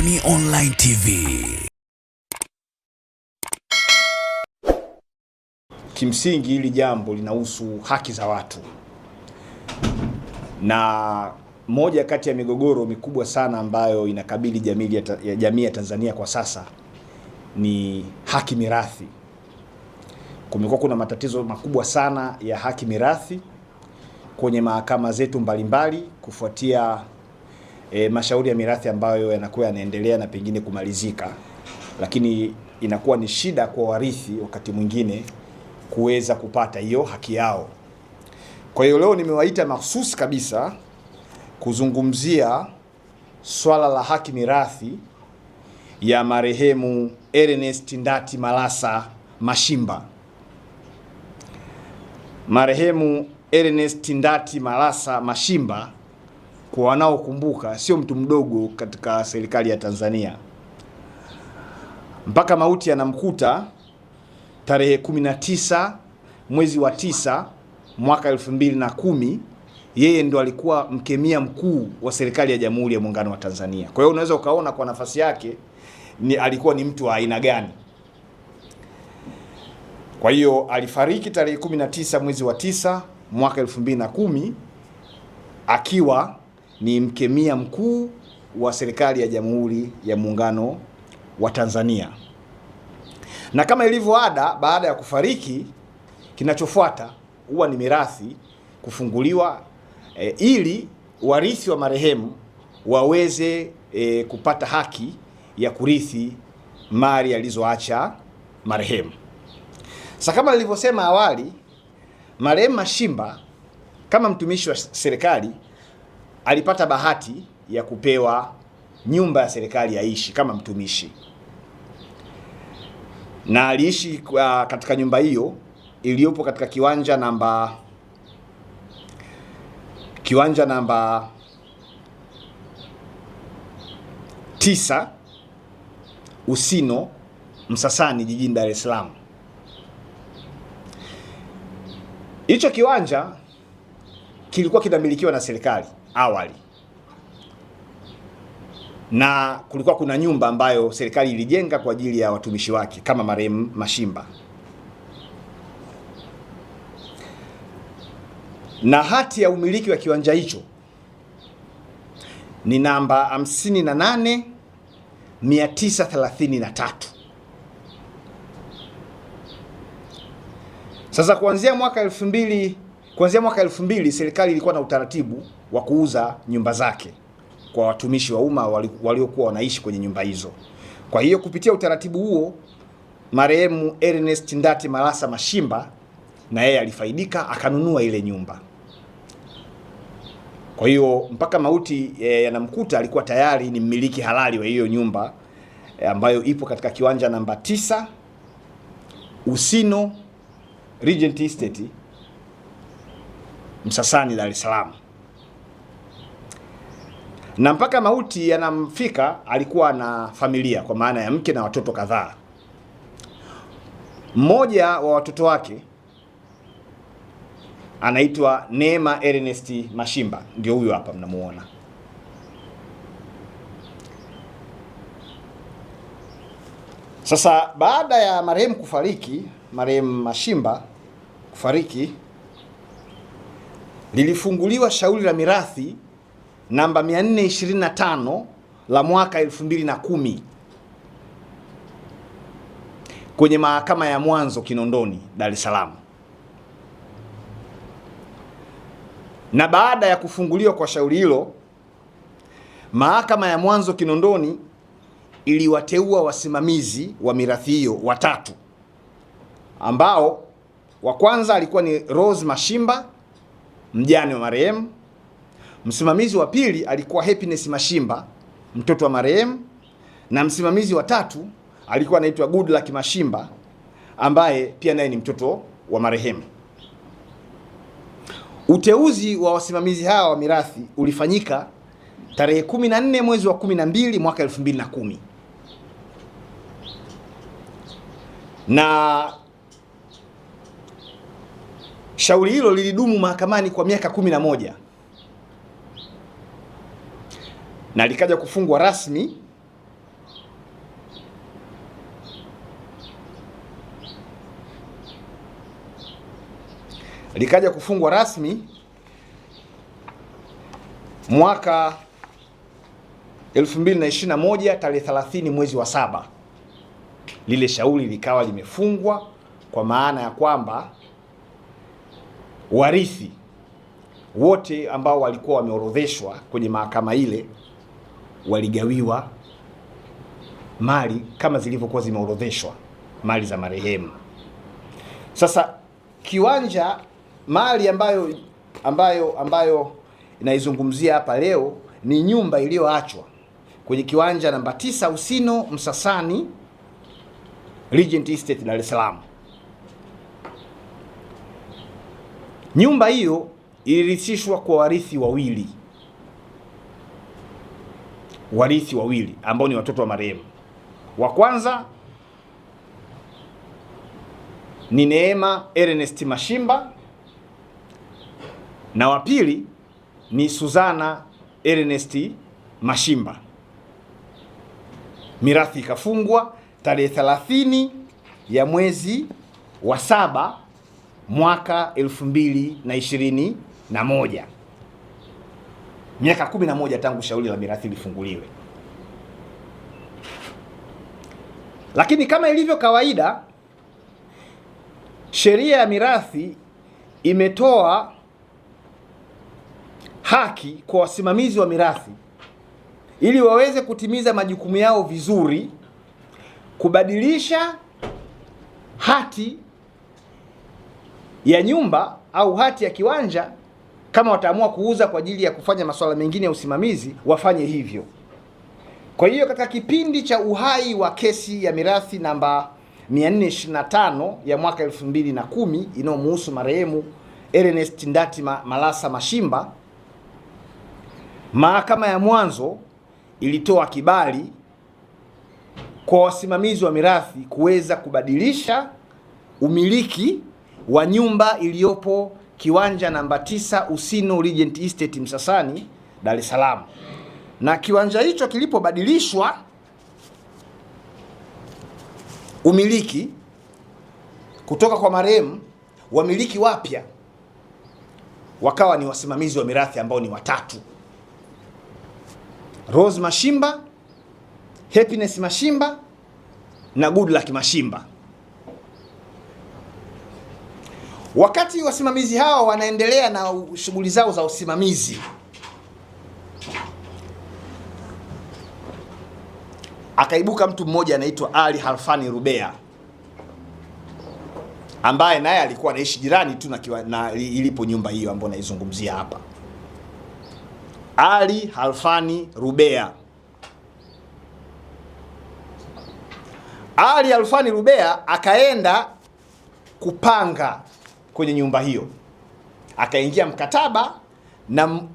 Boni Online TV. Kimsingi hili jambo linahusu haki za watu, na moja kati ya migogoro mikubwa sana ambayo inakabili jamii ya Tanzania kwa sasa ni haki mirathi. Kumekuwa kuna matatizo makubwa sana ya haki mirathi kwenye mahakama zetu mbalimbali kufuatia mashauri ya mirathi ambayo yanakuwa yanaendelea na pengine kumalizika, lakini inakuwa ni shida kwa warithi wakati mwingine kuweza kupata hiyo haki yao. Kwa hiyo leo nimewaita mahsusi kabisa kuzungumzia swala la haki mirathi ya marehemu Ernest Ndati Malasa Mashimba. Marehemu Ernest Ndati Malasa Mashimba, kwa wanaokumbuka, sio mtu mdogo katika serikali ya Tanzania. Mpaka mauti yanamkuta tarehe 19 mwezi wa 9 mwaka 2010, yeye ndo alikuwa mkemia mkuu wa serikali ya Jamhuri ya Muungano wa Tanzania. Kwa hiyo unaweza ukaona kwa nafasi yake alikuwa ni mtu wa aina gani. Kwa hiyo alifariki tarehe 19 mwezi wa 9 mwaka 2010 akiwa ni mkemia mkuu wa serikali ya Jamhuri ya Muungano wa Tanzania. Na kama ilivyo ada, baada ya kufariki, kinachofuata huwa ni mirathi kufunguliwa ili warithi wa marehemu waweze kupata haki ya kurithi mali alizoacha marehemu. Sasa kama nilivyosema awali, marehemu Mashimba kama mtumishi wa serikali alipata bahati ya kupewa nyumba ya serikali aishi kama mtumishi, na aliishi katika nyumba hiyo iliyopo katika kiwanja namba 9 Usino Msasani jijini Dar es Salaam. Hicho kiwanja kilikuwa kinamilikiwa na serikali awali, na kulikuwa kuna nyumba ambayo serikali ilijenga kwa ajili ya watumishi wake kama marehemu Mashimba, na hati ya umiliki wa kiwanja hicho ni namba 58933. Sasa kuanzia mwaka 2000 serikali ilikuwa na utaratibu wa kuuza nyumba zake kwa watumishi wa umma waliokuwa wanaishi kwenye nyumba hizo. Kwa hiyo kupitia utaratibu huo, marehemu Ernest Ndati Malasa Mashimba na yeye alifaidika, akanunua ile nyumba. Kwa hiyo mpaka mauti yanamkuta alikuwa tayari ni mmiliki halali wa hiyo nyumba ambayo ipo katika kiwanja namba 9 Usino Regent Estate Msasani, Dar es Salaam. Na mpaka mauti yanamfika alikuwa na familia, kwa maana ya mke na watoto kadhaa. Mmoja wa watoto wake anaitwa Neema Ernest Mashimba, ndio huyo hapa mnamuona. Sasa baada ya marehemu Mashimba kufariki, lilifunguliwa shauri la mirathi namba 425 la mwaka 2010 kwenye mahakama ya mwanzo Kinondoni, Dar es Salaam. Na baada ya kufunguliwa kwa shauri hilo, mahakama ya mwanzo Kinondoni iliwateua wasimamizi wa mirathi hiyo watatu, ambao wa kwanza alikuwa ni Rose Mashimba, mjane wa marehemu. Msimamizi wa pili alikuwa Happiness Mashimba, mtoto wa marehemu, na msimamizi wa tatu alikuwa anaitwa Goodluck Mashimba, ambaye pia naye ni mtoto wa marehemu. Uteuzi wa wasimamizi hawa wa mirathi ulifanyika tarehe 14 mwezi wa 12 mwaka 2010, na shauri hilo lilidumu mahakamani kwa miaka 11 na likaja kufungwa rasmi likaja kufungwa rasmi mwaka 2021 tarehe 30 mwezi wa 7. Lile shauri likawa limefungwa, kwa maana ya kwamba warithi wote ambao walikuwa wameorodheshwa kwenye mahakama ile waligawiwa mali kama zilivyokuwa zimeorodheshwa mali za marehemu. Sasa kiwanja, mali ambayo inaizungumzia hapa leo ni nyumba iliyoachwa kwenye kiwanja namba 9 Usino Msasani, Regent Estate, Dar es Salaam. Nyumba hiyo ilirithishwa kwa warithi wawili ambao ni watoto wa marehemu. Wa kwanza ni Neema Ernest Mashimba na wa pili ni Suzana Ernest Mashimba. Mirathi ikafungwa tarehe 30 ya mwezi wa 7 mwaka 2021. Miaka 11 tangu shauri la mirathi lifunguliwe. Lakini kama ilivyo kawaida, sheria ya mirathi imetoa haki kwa wasimamizi wa mirathi ili waweze kutimiza majukumu yao vizuri, kubadilisha hati ya nyumba au hati ya kiwanja. Kama wataamua kuuza kwa ajili ya kufanya masuala mengine ya usimamizi, wafanye hivyo. Kwa hiyo katika kipindi cha uhai wa kesi ya mirathi namba 425 ya mwaka 2010 inayomhusu marehemu Ernest Ndati Malasa Mashimba, mahakama ya mwanzo ilitoa kibali kwa wasimamizi wa mirathi kuweza kubadilisha umiliki wa nyumba iliyopo kiwanja namba 9 Usino Regent Estate Msasani, Dar es Salaam. Na kiwanja hicho kilipobadilishwa umiliki kutoka kwa marehemu, wamiliki wapya wakawa ni wasimamizi wa mirathi ambao ni watatu: Rose Mashimba, Happiness Mashimba na Goodluck Mashimba. Wakati wasimamizi hao wanaendelea na shughuli zao za usimamizi, akaibuka mtu mmoja anaitwa Ali Halfani Rubea, ambaye naye alikuwa anaishi jirani tu na ilipo nyumba hiyo ambayo naizungumzia hapa. Ali Halfani Rubea. Ali Halfani Rubea akaenda kupanga kwenye nyumba hiyo, akaingia mkataba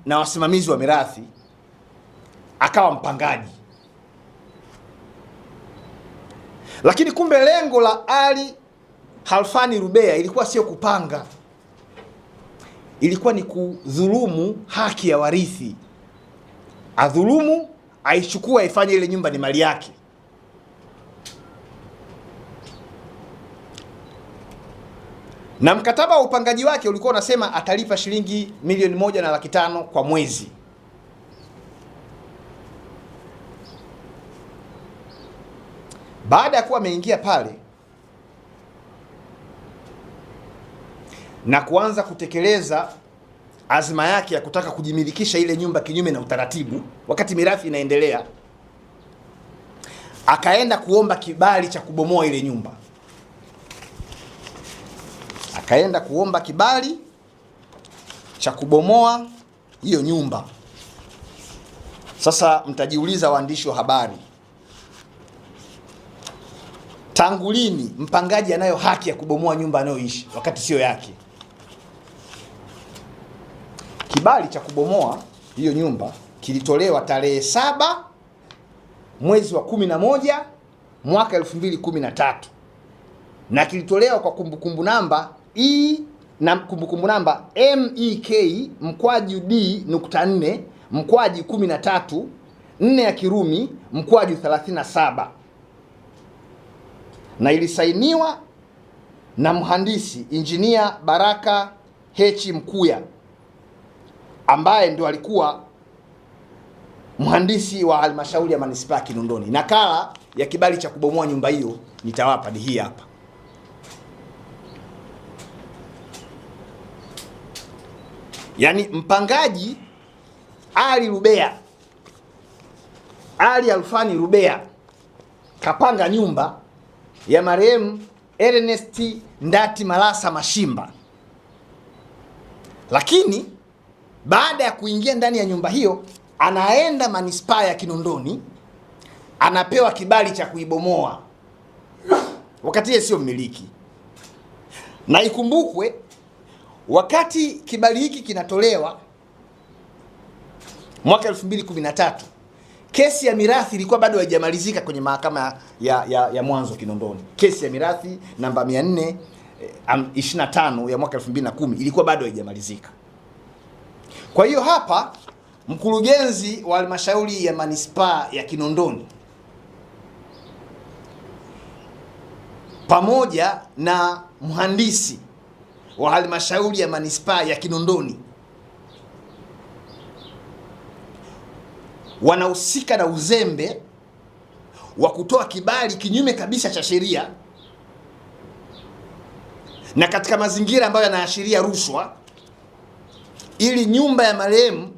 na wasimamizi wa mirathi, akawa mpangaji. Lakini kumbe lengo la Ali Halfani Rubea ilikuwa sio kupanga, ilikuwa ni kudhulumu haki ya warithi. Adhulumu, aichukue, aifanye ile nyumba ni mali yake. Na mkataba wa upangaji wake ulikuwa unasema atalipa shilingi milioni 1.5 kwa mwezi. Baada ya kuwa ameingia pale na kuanza kutekeleza azma yake ya kutaka kujimilikisha ile nyumba kinyume na utaratibu, wakati mirathi inaendelea, akaenda kuomba kibali cha kubomoa ile nyumba. Akaenda kuomba kibali cha kubomoa hiyo nyumba. Sasa mtajiuliza, waandishi wa habari, tangu lini mpangaji anayo haki ya kubomoa nyumba anayoishi wakati sio yake? Kibali cha kubomoa hiyo nyumba kilitolewa tarehe 7 mwezi wa 11 mwaka 2013 na kilitolewa kwa kumbukumbu namba MEK/D.4/13 4 ya Kirumi /37 na ilisainiwa na mhandisi injinia Baraka H. Mkuya ambaye ndio alikuwa mhandisi wa halmashauri ya manispaa ya Kinondoni. Nakala ya kibali cha kubomoa nyumba hiyo nitawapa, ni hii hapa. Yaani mpangaji Ali Alfani Rubea kapanga nyumba ya marehemu Ernest Ndati Malasa Mashimba, lakini baada ya kuingia ndani ya nyumba hiyo anaenda manispaa ya Kinondoni, anapewa kibali cha kuibomoa wakati yeye sio mmiliki. Na ikumbukwe wakati kibali hiki kinatolewa mwaka 2013, kesi ya mirathi ilikuwa bado haijamalizika kwenye mahakama ya mwanzo Kinondoni. Kesi ya mirathi namba 425 ya mwaka 2010 ilikuwa bado haijamalizika. Kwa hiyo hapa mkurugenzi wa halmashauri ya manispaa ya Kinondoni pamoja na mhandisi wa halmashauri ya manispaa ya Kinondoni wanahusika na uzembe wa kutoa kibali kinyume kabisa cha sheria na katika mazingira ambayo yanaashiria rushwa, ili nyumba ya marehemu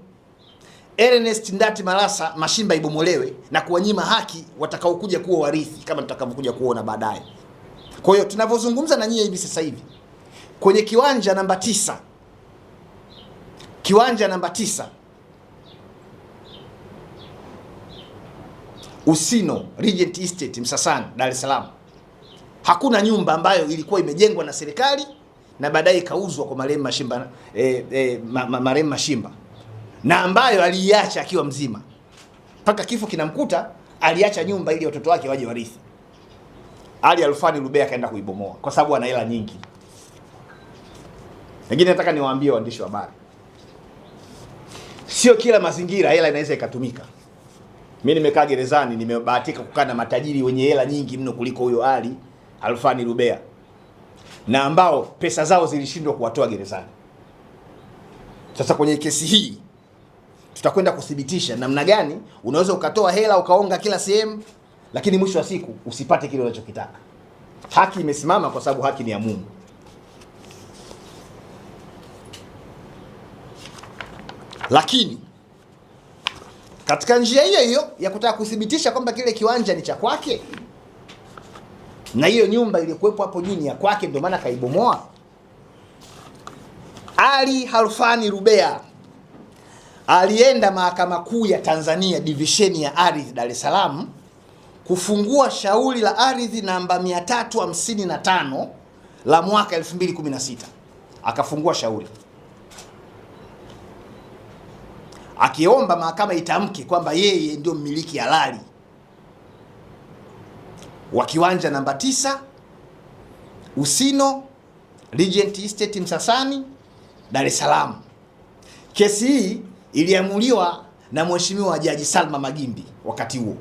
Ernest Ndati Malasa Mashimba ibomolewe na kuwanyima haki watakaokuja kuwa warithi kama tutakavyokuja kuona baadaye. Kwa hiyo tunavyozungumza na nyie hivi sasa hivi kwenye kiwanja namba 9 Usino Regent Estate Msasani, Dar es Salaam, hakuna nyumba ambayo ilikuwa imejengwa na serikali na baadaye ikauzwa kwa marehemu Mashimba, marehemu Mashimba, na ambayo aliiacha akiwa mzima mpaka kifo kinamkuta. Aliacha nyumba ili watoto wake waje warithi. Ali Alfani Rubea akaenda kuibomoa kwa sababu ana hela nyingi. Lakini nataka niwaambie waandishi wa habari, sio kila mazingira hela inaweza ikatumika. Mimi nimekaa gerezani, nimebahatika kukaa na matajiri wenye hela nyingi mno kuliko huyo Ali Alfani Rubea, na ambao pesa zao zilishindwa kuwatoa gerezani. Sasa kwenye kesi hii tutakwenda kuthibitisha namna gani unaweza ukatoa hela ukaonga kila sehemu, lakini mwisho wa siku usipate kile unachokitaka. Haki imesimama kwa sababu haki ni ya Mungu. Lakini katika njia hiyo hiyo ya kutaka kuthibitisha kwamba kile kiwanja ni cha kwake na hiyo nyumba iliyokuwepo hapo juu ni ya kwake, ndio maana kaibomoa, Ali Alfani Rubea alienda Mahakama Kuu ya Tanzania divisheni ya ardhi Dar es Salaam kufungua shauri la ardhi namba 355 la mwaka 2016. Akafungua shauri akiomba mahakama itamke kwamba yeye ndio mmiliki halali wa kiwanja namba 9 Usino Regent Estate Msasani, Dar es Salaam. Kesi hii iliamuliwa na Mheshimiwa Jaji Salma Magimbi wakati huo.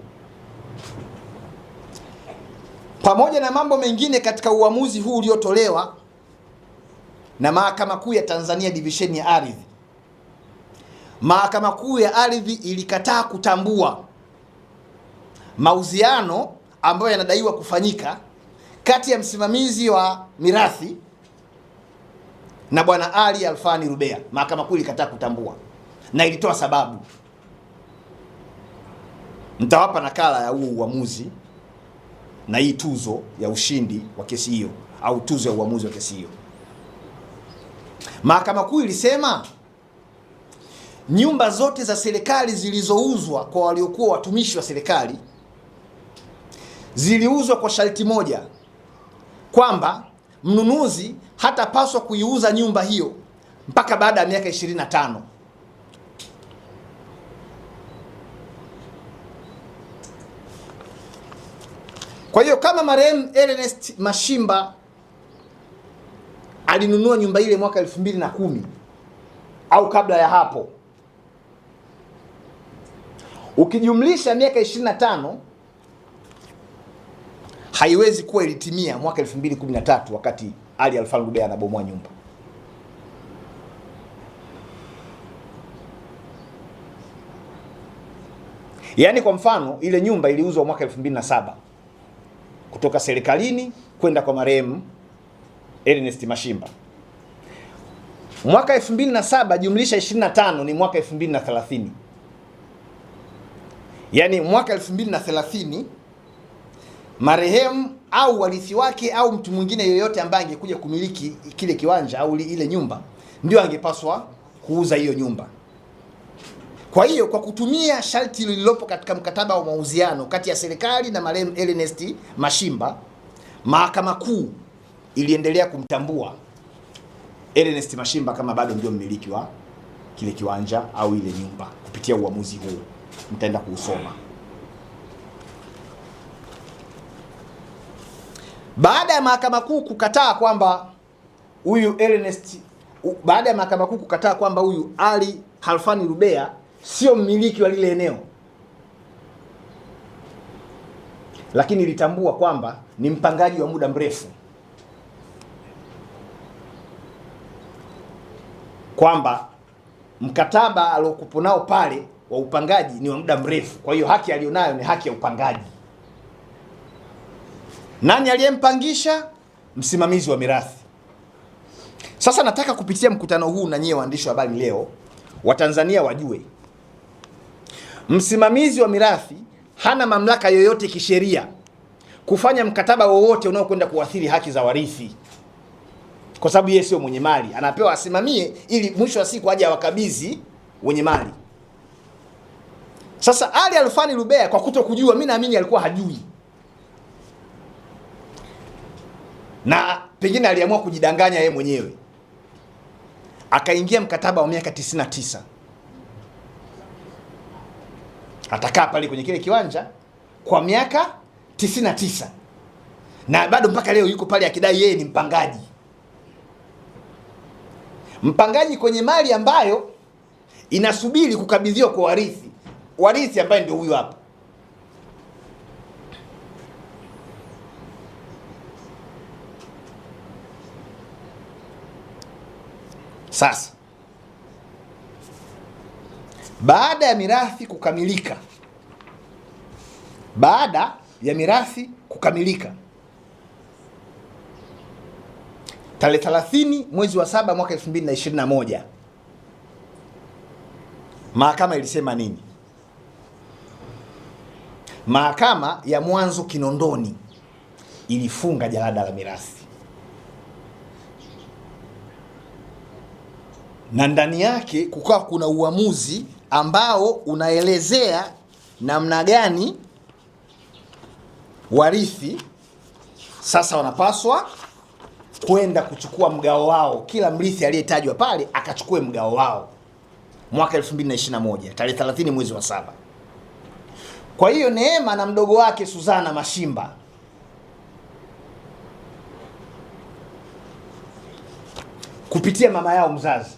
Pamoja na mambo mengine katika uamuzi huu uliotolewa na Mahakama Kuu ya Tanzania divisheni ya ardhi, Mahakama Kuu ya ardhi ilikataa kutambua mauziano ambayo yanadaiwa kufanyika kati ya msimamizi wa mirathi na Bwana Ali Alfani Rubea. Mahakama Kuu ilikataa kutambua na ilitoa sababu. Nitawapa nakala ya huo uamuzi na hii tuzo ya ushindi wa kesi hiyo au tuzo ya uamuzi wa kesi hiyo. Mahakama Kuu ilisema nyumba zote za serikali zilizouzwa kwa waliokuwa watumishi wa serikali ziliuzwa kwa sharti moja, kwamba mnunuzi hatapaswa kuiuza nyumba hiyo mpaka baada ya miaka 25. Kwa hiyo kama marehemu Ernest Mashimba alinunua nyumba ile mwaka 2010 au kabla ya hapo, ukijumlisha miaka 25 haiwezi kuwa ilitimia mwaka 2013 wakati Ali Alfani Rubea anabomoa nyumba. Yaani kwa mfano ile nyumba iliuzwa mwaka 2007 kutoka serikalini kwenda kwa marehemu Ernest Mashimba. Mwaka 2007 jumlisha 25 ni mwaka 2030. Yaani mwaka 2030 marehemu au warithi wake au mtu mwingine yoyote ambaye angekuja kumiliki kile kiwanja au ile nyumba ndio angepaswa kuuza hiyo nyumba. Kwa hiyo kwa kutumia sharti lililopo katika mkataba wa mauziano kati ya serikali na marehemu Ernest Mashimba, Mahakama Kuu iliendelea kumtambua Ernest Mashimba kama bado ndio mmiliki wa kile kiwanja au ile nyumba kupitia uamuzi huu. Mtaenda kuusoma. Baada ya Mahakama Kuu kukataa kwamba huyu Ernest, baada ya Mahakama Kuu kukataa kwamba huyu Ali Khalfani Rubea sio mmiliki wa lile eneo, lakini ilitambua kwamba ni mpangaji wa muda mrefu, kwamba mkataba aliokupo nao pale wa upangaji ni wa muda mrefu. Kwa hiyo haki alionayo ni haki ya upangaji. Nani aliyempangisha? Msimamizi wa mirathi. Sasa nataka kupitia mkutano huu na nyie waandishi wa habari leo Watanzania wajue msimamizi wa mirathi hana mamlaka yoyote kisheria kufanya mkataba wowote unaokwenda kuathiri haki za warithi, kwa sababu yeye sio mwenye mali. Anapewa asimamie ili mwisho wa siku aje awakabidhi wenye mali. Sasa Ali Khalfani Rubea kwa kutokujua, mimi naamini alikuwa hajui, na pengine aliamua kujidanganya yeye mwenyewe, akaingia mkataba wa miaka 99. Atakaa pale kwenye kile kiwanja kwa miaka 99 na bado mpaka leo yuko pale akidai yeye ni mpangaji. Mpangaji kwenye mali ambayo inasubiri kukabidhiwa kwa warithi. Warithi ambaye ndio huyu hapa. Sasa baada ya mirathi kukamilika, tarehe 30 mwezi wa 7 mwaka 2021, mahakama ilisema nini? Mahakama ya mwanzo Kinondoni ilifunga jalada la mirathi, na ndani yake kukawa kuna uamuzi ambao unaelezea namna gani warithi sasa wanapaswa kwenda kuchukua mgao wao. Kila mrithi aliyetajwa pale akachukue mgao wao mwaka 2021 tarehe 30 mwezi wa 7. Kwa hiyo Neema na mdogo wake Suzana Mashimba kupitia mama yao mzazi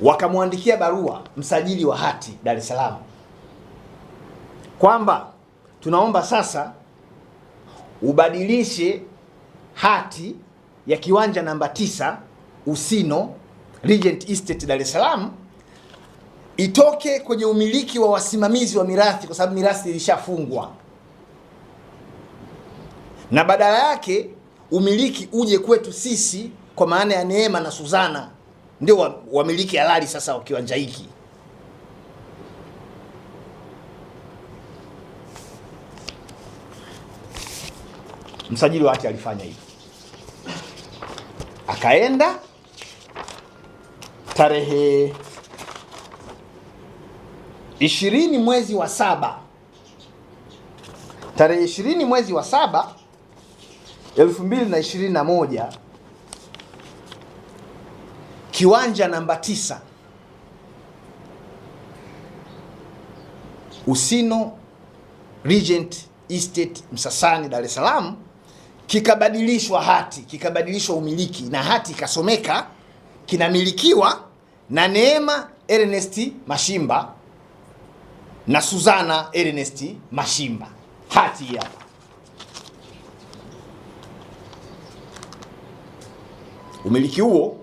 wakamwandikia barua msajili wa hati Dar es Salaam kwamba tunaomba sasa ubadilishe hati ya kiwanja namba 9 Usino Regent Estate Dar es Salaam itoke kwenye umiliki wa wasimamizi wa mirathi, kwa sababu mirathi ilishafungwa, na badala yake umiliki uje kwetu sisi, kwa maana ya Neema na Suzana ndio wamiliki halali sasa wa kiwanja hiki. Msajili wa hati alifanya hivi, akaenda tarehe 20 mwezi wa 7, tarehe 20 mwezi wa 7 2021, kiwanja namba 9 Usino Regent Estate Msasani Dar es Salaam kikabadilishwa hati, kikabadilishwa umiliki, na hati ikasomeka kinamilikiwa na Neema Ernest Mashimba na Suzana Ernest Mashimba. Hati hapa. Umiliki huo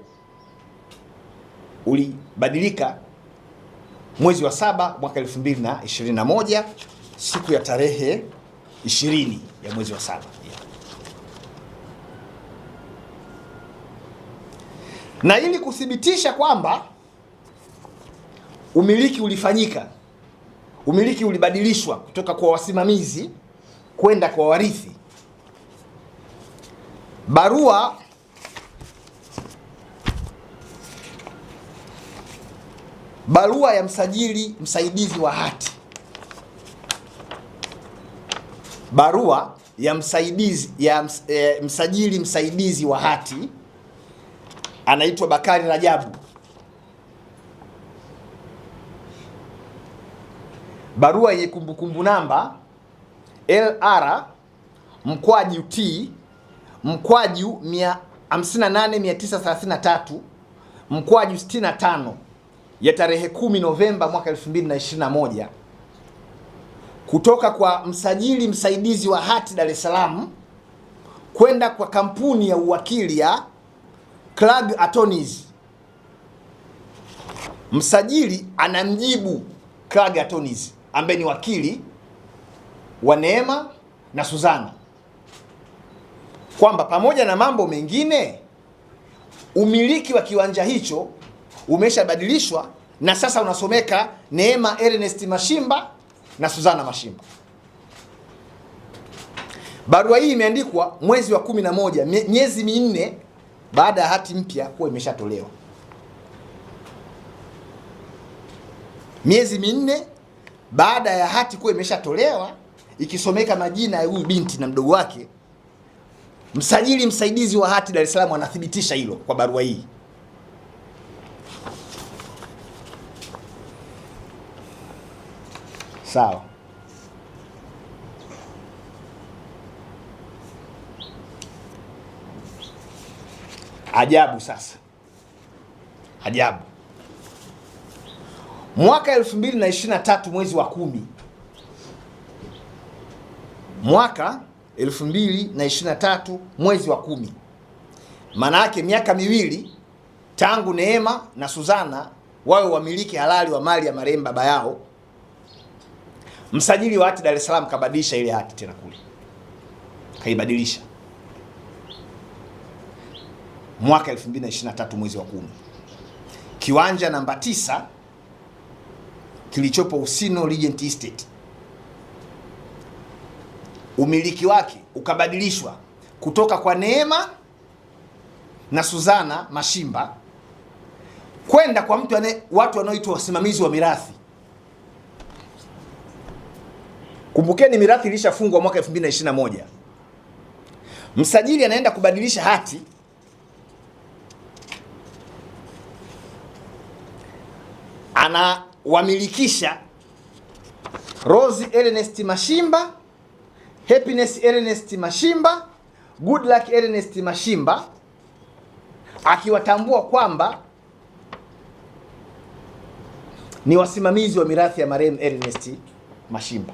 ulibadilika mwezi wa 7 mwaka 2021 siku ya tarehe 20 ya mwezi wa 7. Na ili kuthibitisha kwamba umiliki ulifanyika, umiliki ulibadilishwa kutoka kwa wasimamizi kwenda kwa warithi, barua ya msajili msaidizi wa hati, barua ya msajili msaidizi wa hati anaitwa Bakari Rajabu. Barua yenye kumbukumbu namba LR/T/58933/65 ya tarehe 10 Novemba mwaka 2021 kutoka kwa msajili msaidizi wa hati Dar es Salaam kwenda kwa kampuni ya uwakili ya Clark Attorneys. Msajili anamjibu Clark Attorneys ambaye ni wakili wa Neema na Suzana kwamba pamoja na mambo mengine umiliki wa kiwanja hicho umeshabadilishwa na sasa unasomeka Neema Ernest Mashimba na Suzana Mashimba. Barua hii imeandikwa mwezi wa 11, miezi minne baada ya hati mpya kuwa imeshatolewa. Miezi minne baada ya hati kuwa imeshatolewa ikisomeka majina ya huyu binti na mdogo wake, msajili msaidizi wa hati Dar es Salaam anathibitisha hilo kwa barua hii. Sawa. Ajabu sasa. Ajabu. Mwaka 2023 mwezi wa 10. Mwaka 2023 mwezi wa 10. Maana yake miaka miwili tangu Neema na Suzana wawe wamiliki halali wa mali ya marehemu baba yao. Msajili wa hati Dar es Salaam kabadilisha ile hati tena kule. Kaibadilisha. Mwaka 2023 mwezi wa 10. Kiwanja namba 9 kilichopo Usino Regent Estate, umiliki wake ukabadilishwa kutoka kwa Neema na Suzana Mashimba kwenda kwa watu wanaoitwa wasimamizi wa mirathi. Kumbukeni mirathi ilishafungwa mwaka 2021. Msajili anaenda kubadilisha hati, anawamilikisha Rose Ernest Mashimba, Happiness Ernest Mashimba, Goodluck Ernest Mashimba, akiwatambua kwamba ni wasimamizi wa mirathi ya marehemu Ernest Mashimba.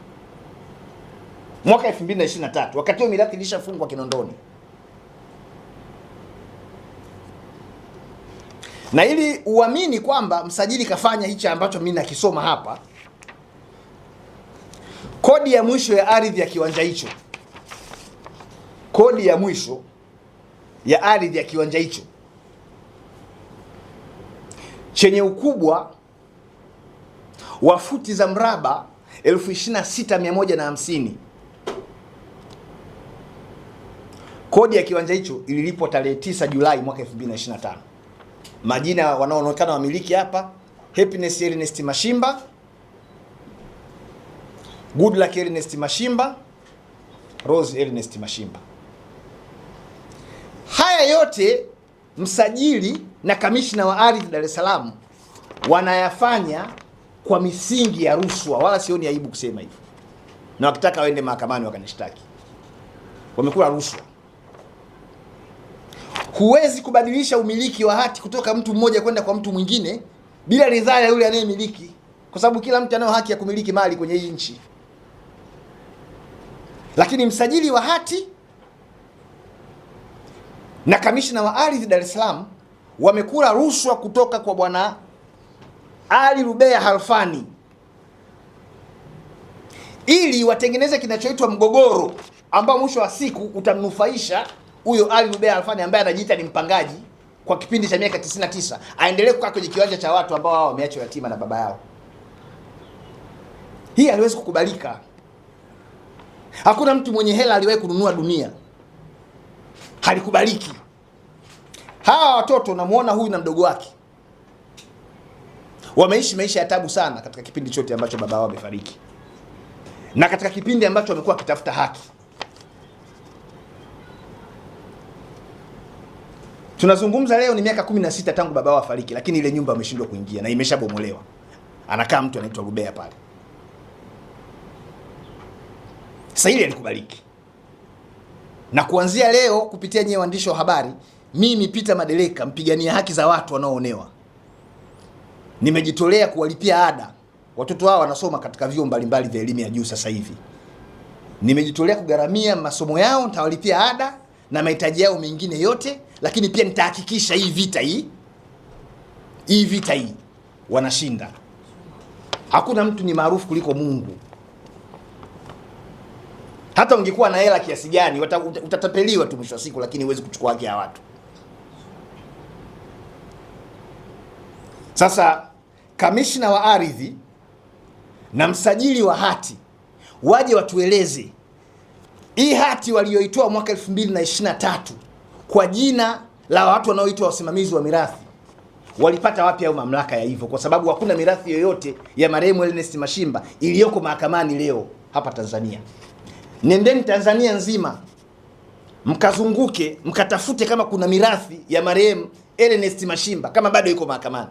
Mwaka 2023 wakati huo mirathi ilishafungwa Kinondoni. Na ili uamini kwamba msajili kafanya hicho ambacho mimi nakisoma hapa, kodi ya mwisho ya ardhi ya kiwanja hicho, kodi ya mwisho ya ardhi ya kiwanja hicho chenye ukubwa wa futi za mraba 26,150. Kodi ya kiwanja hicho ililipwa tarehe 9 Julai mwaka 2025. Majina wanaoonekana wamiliki hapa: Happiness Ernest Mashimba, Goodluck Ernest Mashimba, Rose Ernest Mashimba. Haya yote msajili na kamishna wa ardhi Dar es Salaam wanayafanya kwa misingi ya rushwa, wala sioni aibu kusema hivyo. Na wakitaka waende mahakamani wakanishtaki. Wamekula rushwa. Huwezi kubadilisha umiliki wa hati kutoka mtu mmoja kwenda kwa mtu mwingine bila ridhaa ya yule anayemiliki, kwa sababu kila mtu anayo haki ya kumiliki mali kwenye hii nchi. Lakini msajili wa hati na kamishna wa ardhi Dar es Salaam wamekula rushwa kutoka kwa bwana Ali Rubea Halfani ili watengeneze kinachoitwa mgogoro ambao mwisho wa siku utamnufaisha huyo Ali Rubea Halfani ambaye anajiita ni mpangaji kwa kipindi cha miaka 99, aendelee kukaa kwenye kiwanja cha watu ambao wao wameachwa yatima na baba yao. Hii haliwezi kukubalika. Hakuna mtu mwenye hela aliwahi kununua dunia. Halikubaliki. Hawa watoto namuona huyu na mdogo wake wameishi maisha ya tabu sana katika kipindi chote ambacho baba wao amefariki, na katika kipindi ambacho wamekuwa wakitafuta haki. Tunazungumza leo ni miaka 16 tangu baba wao afariki, lakini ile nyumba ameshindwa kuingia na imeshabomolewa. Anakaa mtu anaitwa Rubea pale. Sasa ile halikubaliki. Na kuanzia leo kupitia nyewe waandishi wa habari, mimi Peter Madeleka, mpigania haki za watu wanaoonewa, nimejitolea kuwalipia ada. Watoto hao wanasoma katika vyuo mbalimbali vya elimu ya juu sasa hivi. Nimejitolea kugharamia masomo yao, nitawalipia ada na mahitaji yao mengine yote, lakini pia nitahakikisha hii vita hii wanashinda. Hakuna mtu ni maarufu kuliko Mungu. Hata ungekuwa na hela kiasi gani, utatapeliwa tu mwisho wa siku, lakini huwezi kuchukua haki ya watu. Sasa kamishna wa ardhi na msajili wa hati waje watueleze hii hati walioitoa mwaka 2023 kwa jina la watu wanaoitwa wasimamizi wa mirathi walipata wapi au mamlaka ya hivyo, kwa sababu hakuna mirathi yoyote ya marehemu Ernest Mashimba iliyoko mahakamani leo hapa Tanzania. Nendeni Tanzania nzima mkazunguke mkatafute kama kuna mirathi ya marehemu Ernest Mashimba kama bado iko mahakamani.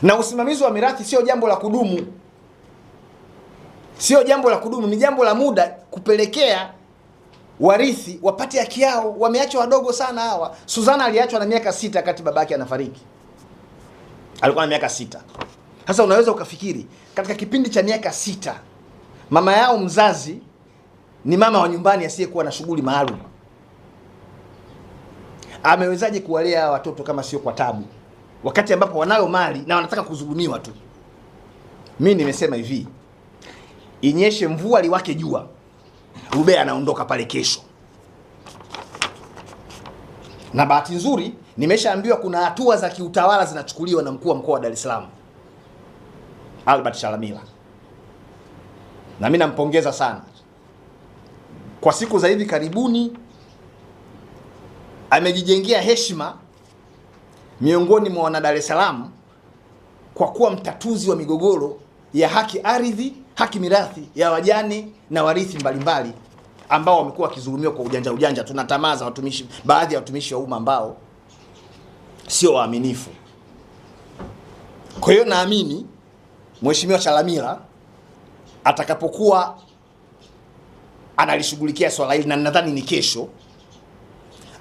Na usimamizi wa mirathi sio jambo la kudumu. Sio jambo la kudumu, ni jambo la muda kupelekea warithi wapate haki yao. Wameachwa wadogo sana hawa. Suzana aliachwa na miaka 6 wakati babake anafariki. Alikuwa na miaka 6. Sasa unaweza ukafikiri katika kipindi cha miaka 6 mama yao mzazi ni mama wa nyumbani asiyekuwa na shughuli maalum. Amewezaje kuwalea watoto kama sio kwa tabu, wakati ambapo wanayo mali na wanataka kudhulumiwa tu? Mimi nimesema hivi, inyeshe mvua liwake jua, Rubea anaondoka pale kesho. Na bahati nzuri nimeshaambiwa kuna hatua za kiutawala zinachukuliwa na mkuu wa mkoa wa Dar es Salaam Albert Chalamila, na mimi nampongeza sana. Kwa siku za hivi karibuni amejijengea heshima miongoni mwa wana Dar es Salaam kwa kuwa mtatuzi wa migogoro ya haki ardhi, haki mirathi ya wajane na warithi mbalimbali ambao wamekuwa wakizulumiwa kwa ujanja. Tunatamaza watumishi, baadhi ya watumishi wa umma ambao sio waaminifu. Kwa hiyo naamini Mheshimiwa Chalamila atakapokuwa analishughulikia swala hili, na nadhani ni kesho,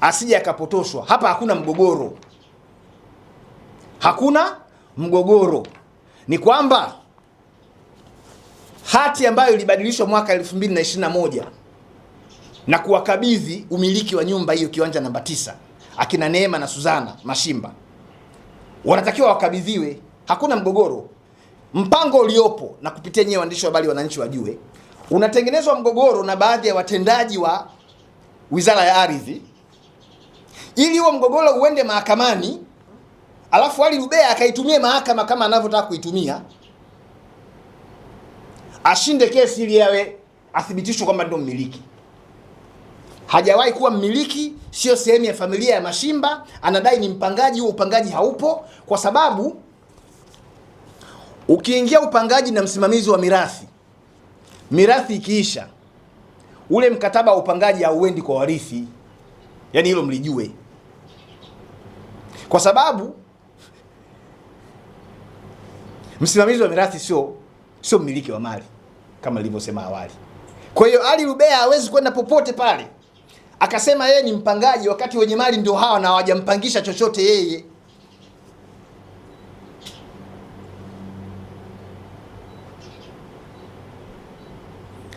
asije akapotoshwa. Hapa hakuna mgogoro. Hakuna mgogoro. Ni kwamba hati ambayo ilibadilishwa mwaka 2021 na kuwakabidhi umiliki wa nyumba hiyo kiwanja namba 9 akina Neema na Suzana Mashimba wanatakiwa wakabidhiwe. Hakuna mgogoro. Mpango uliopo, na kupitia nyewe waandishi wa habari wananchi wajue, unatengenezwa mgogoro na baadhi ya watendaji wa Wizara ya Ardhi ili huo mgogoro uende mahakamani, alafu Ali Rubea akaitumie mahakama kama anavyotaka kuitumia, ashinde kesi ili yawe athibitishwe kwamba ndio mmiliki. Hajawahi kuwa mmiliki, sio sehemu ya familia ya Mashimba, anadai ni mpangaji. Huo upangaji haupo, kwa sababu ukiingia upangaji na msimamizi wa mirathi ikiisha, ule mkataba wa upangaji hauendi kwa warithi. Yaani hilo mlijue, kwa sababu msimamizi wa mirathi sio mmiliki wa mali kama nilivyosema awali. Kwa hiyo Ali Rubea hawezi kwenda popote pale akasema yeye ni mpangaji wakati wenye mali ndio hawa na hawajampangisha chochote yeye.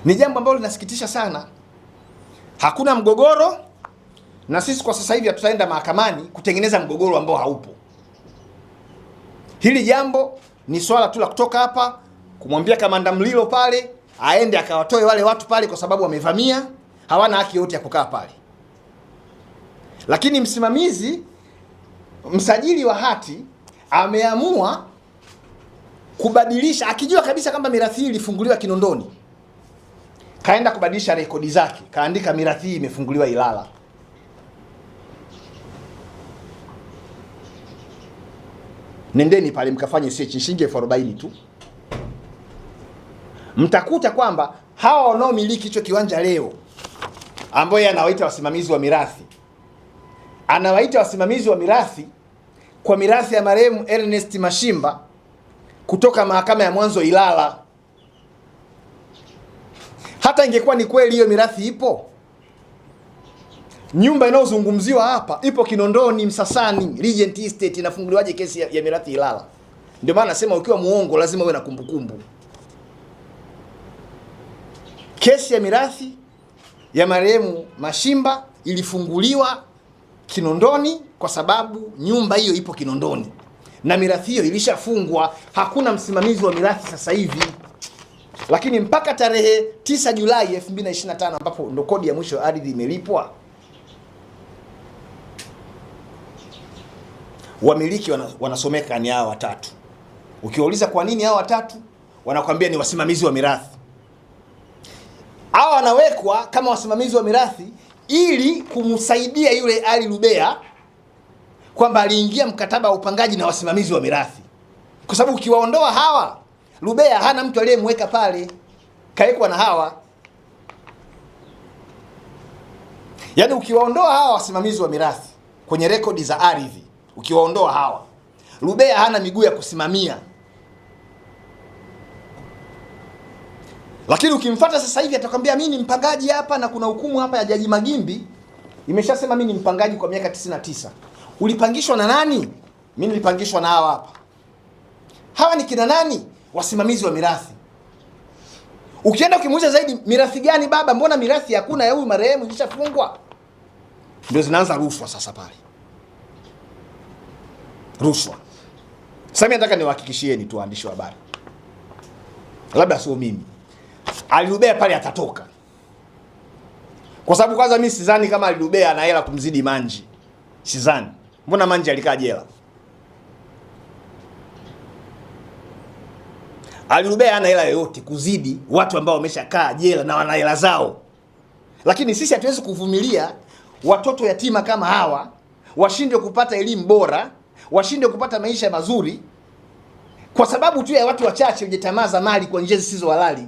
Ni jambo ambalo linasikitisha sana. Hakuna mgogoro, na sisi kwa sasa hivi hatutaenda mahakamani kutengeneza mgogoro ambao haupo. Hili jambo ni swala tu la kutoka hapa kumwambia kamanda Mlilo pale aende akawatoe wale watu pale, kwa sababu wamevamia, hawana haki yote ya kukaa pale. Lakini msajili wa hati ameamua kubadilisha, akijua kabisa kwamba mirathi hii ilifunguliwa Kinondoni, kaenda kubadilisha rekodi zake, kaandika mirathi hii imefunguliwa Ilala. Nendeni pale mkafanye search, shilingi 40,000 tu. Mtakuta kwamba hawa wanaomiliki hicho kiwanja leo, ambao yeye anawaita wasimamizi wa mirathi, anawaita wasimamizi wa mirathi kwa mirathi ya marehemu Ernest Mashimba kutoka mahakama ya mwanzo Ilala. Hata ingekuwa ni kweli hiyo mirathi ipo, nyumba inayozungumziwa hapa ipo Kinondoni, Msasani, Regent Estate, inafunguliwaje kesi ya mirathi Ilala? Ndio maana nasema ukiwa muongo lazima uwe na kumbukumbu. Kesi ya mirathi ya marehemu Mashimba ilifunguliwa Kinondoni kwa sababu nyumba hiyo ipo Kinondoni na mirathi hiyo ilishafungwa. Hakuna msimamizi wa mirathi sasa hivi. Lakini mpaka tarehe 9 Julai 2025 ambapo ndo kodi ya mwisho ya ardhi imelipwa, wamiliki wanasomeka ni hao watatu. Ukiwauliza kwa nini hao watatu, wanakuambia ni wasimamizi wa mirathi. Hao wanawekwa kama wasimamizi wa mirathi ili kumsaidia yule Ali Rubea kwamba aliingia mkataba wa upangaji na wasimamizi wa mirathi. Kwa sababu ukiwaondoa hawa, Rubea hana mtu aliyemweka pale, kaekwa na hawa. Yaani ukiwaondoa hawa wasimamizi wa mirathi kwenye rekodi za ardhi, ukiwaondoa hawa, Rubea hana miguu ya kusimamia. Lakini ukimfuata sasa hivi atakwambia mimi ni mpangaji hapa, na kuna hukumu hapa ya Jaji Magimbi imeshasema mimi ni mpangaji kwa miaka 99. Ulipangishwa na nani? Mimi nilipangishwa na hawa hapa. Hawa ni kina nani? Wasimamizi wa mirathi. Ukienda ukimuuliza zaidi, mirathi gani baba? Mbona mirathi hakuna ya huyu marehemu ilishafungwa? Ndio zinaanza rushwa sasa pale. Rushwa. Sasa mimi nataka niwahakikishieni tu waandishi wa habari, labda sio mimi, Ali Rubea pale atatoka. Kwa sababu kwanza mimi sidhani kama Ali Rubea ana hela kumzidi Manji. Sidhani. Mbona Manji alikaa jela? Ali Rubea hana hela yoyote kuzidi watu ambao wameshakaa jela na wana hela zao. Lakini sisi hatuwezi kuvumilia watoto yatima kama hawa washinde kupata elimu bora, washinde kupata maisha mazuri kwa sababu tu ya watu wachache wenye tamaa za mali kwa njia zisizo halali.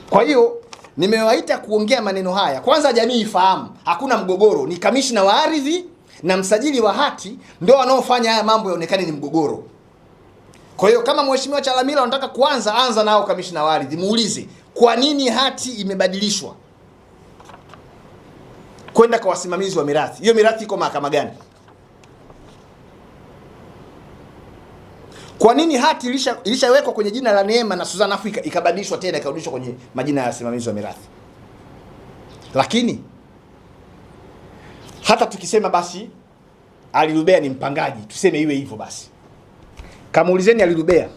Kwa hiyo nimewaita kuongea maneno haya. Kwanza jamii ifahamu hakuna mgogoro, ni kamishna wa ardhi na msajili wa hati ndio wanaofanya haya mambo yaonekane ni mgogoro. Kwa hiyo kama Mheshimiwa Chalamila anataka kuanza, anza nao kamishna wa ardhi, muulize kwa nini hati imebadilishwa kwenda kwa wasimamizi wa mirathi. Hiyo mirathi iko mahakama gani? Kwa nini hati ilishawekwa kwenye jina la Neema na Suzana Afrika ikabadilishwa tena ikarudishwa kwenye majina ya wasimamizi wa mirathi? Lakini hata tukisema basi Ali Rubea ni mpangaji, tuseme iwe hivyo basi. Kamuulizeni Ali Rubea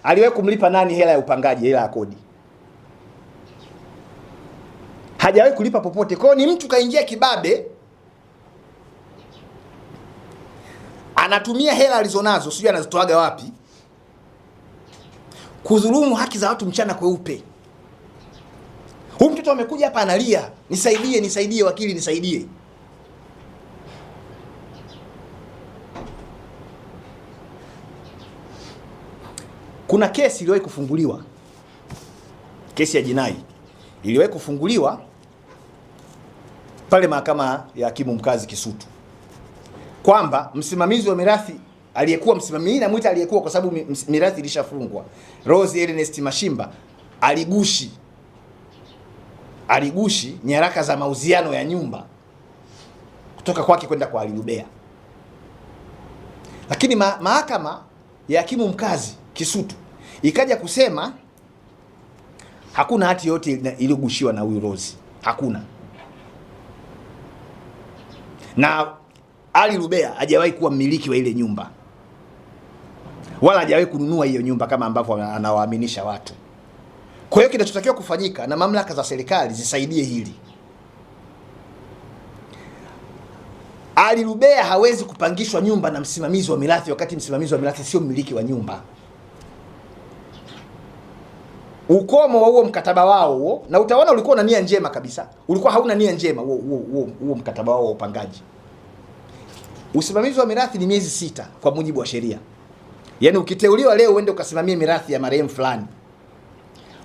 aliwahi kumlipa nani hela ya upangaji, hela ya kodi? Hajawahi kulipa popote. Kwa hiyo ni mtu kaingia kibabe, anatumia hela alizonazo, sijui anazitoaga wapi, kudhulumu haki za watu mchana kweupe. Huyu mtoto amekuja hapa analia, nisaidie, nisaidie wakili, nisaidie. Kuna kesi iliwahi kufunguliwa, kesi ya jinai iliwahi kufunguliwa pale mahakama ya hakimu mkazi Kisutu, kwamba msimamizi wa mirathi aliyekuwa msimamizi, na mwita aliyekuwa kwa sababu mirathi ilishafungwa, Rose Ernest Mashimba aligushi nyaraka za mauziano ya nyumba kutoka kwake kwenda kwa Ali Rubea. Lakini mahakama ya hakimu mkazi Kisutu ikaja kusema hakuna hati yote iliyogushiwa na huyu Rose, hakuna. Na Ali Rubea hajawahi kuwa mmiliki wa ile nyumba wala hajawahi kununua hiyo nyumba kama ambavyo anawaaminisha watu. Kwa hiyo kinachotakiwa kufanyika na mamlaka za serikali zisaidie hili. Ali Rubea hawezi kupangishwa nyumba na msimamizi wa mirathi wakati msimamizi wa mirathi sio mmiliki wa nyumba. Ukomo wa huo mkataba wao, na utaona ulikuwa na nia njema kabisa, ulikuwa hauna nia njema huo mkataba wao wa upangaji. Usimamizi wa mirathi ni miezi 6 kwa mujibu wa sheria. Yaani ukiteuliwa leo uende ukasimamia mirathi ya marehemu fulani,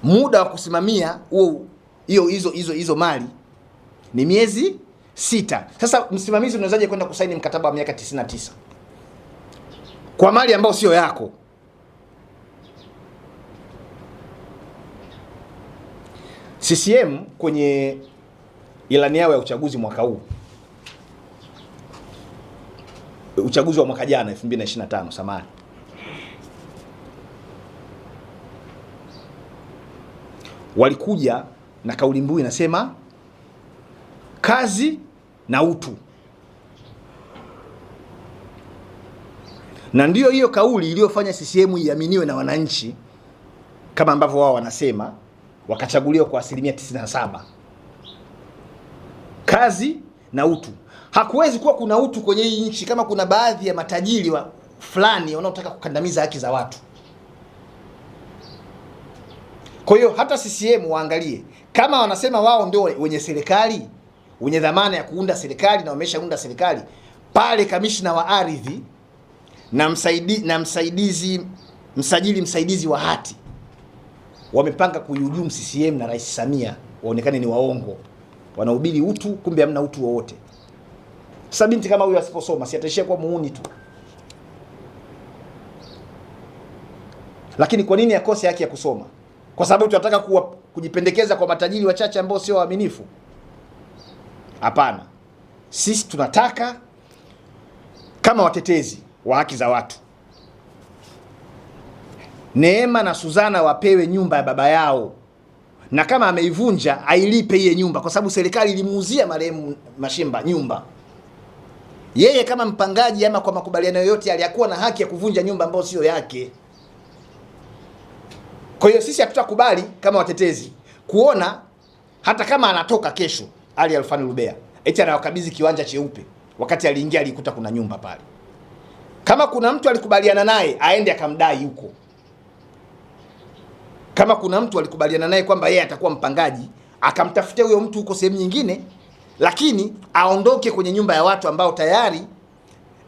muda wa kusimamia hizo mali ni miezi 6. Sasa msimamizi unawezaje kwenda kusaini mkataba wa miaka 99 kwa mali ambayo sio yako? CCM kwenye ilani yao ya uchaguzi mwaka huu, uchaguzi wa mwaka jana 2025 samahani, walikuja na kauli mbiu inasema kazi na utu, na ndiyo hiyo kauli iliyofanya CCM iaminiwe na wananchi kama ambavyo wao wanasema, wakachaguliwa kwa 97%. Kazi na utu. Hakuwezi kuwa kuna utu kwenye hii nchi kama kuna baadhi ya matajiri fulani wanaotaka kukandamiza haki za watu. Kwa hiyo hata CCM waangalie, kama wanasema wao ndio wenye serikali, wenye dhamana ya kuunda serikali na wameshaunda serikali, pale kamishna wa ardhi na msajili msaidizi wa hati wamepanga kuihujumu CCM na Rais Samia, waonekane ni waongo, wanahubiri utu, kumbe hamna utu wowote. Sasa binti kama huyu asiposoma si ataishia kuwa muuni tu. Lakini kwa nini akose haki ya kusoma? Kwa sababu tunataka kujipendekeza kwa matajiri wachache ambao sio waaminifu? Hapana. Sisi tunataka kama watetezi wa haki za watu, Neema na Suzana wapewe nyumba ya baba yao, na kama ameivunja ailipe hiyo nyumba, kwa sababu serikali ilimuuzia marehemu Mashimba nyumba. Yeye kama mpangaji ama kwa makubaliano yoyote aliyakuwa na haki ya kuvunja nyumba ambayo sio yake. Kwa hiyo sisi hatutakubali kama watetezi kuona hata kama anatoka kesho Ali Alfani Rubea eti anawakabidhi kiwanja cheupe wakati aliingia alikuta kuna nyumba pale. Kama kuna mtu alikubaliana naye aende akamdai huko. Kama kuna mtu alikubaliana naye kwamba yeye atakuwa mpangaji, akamtafutia huyo mtu huko sehemu nyingine, lakini aondoke kwenye nyumba ya watu ambao tayari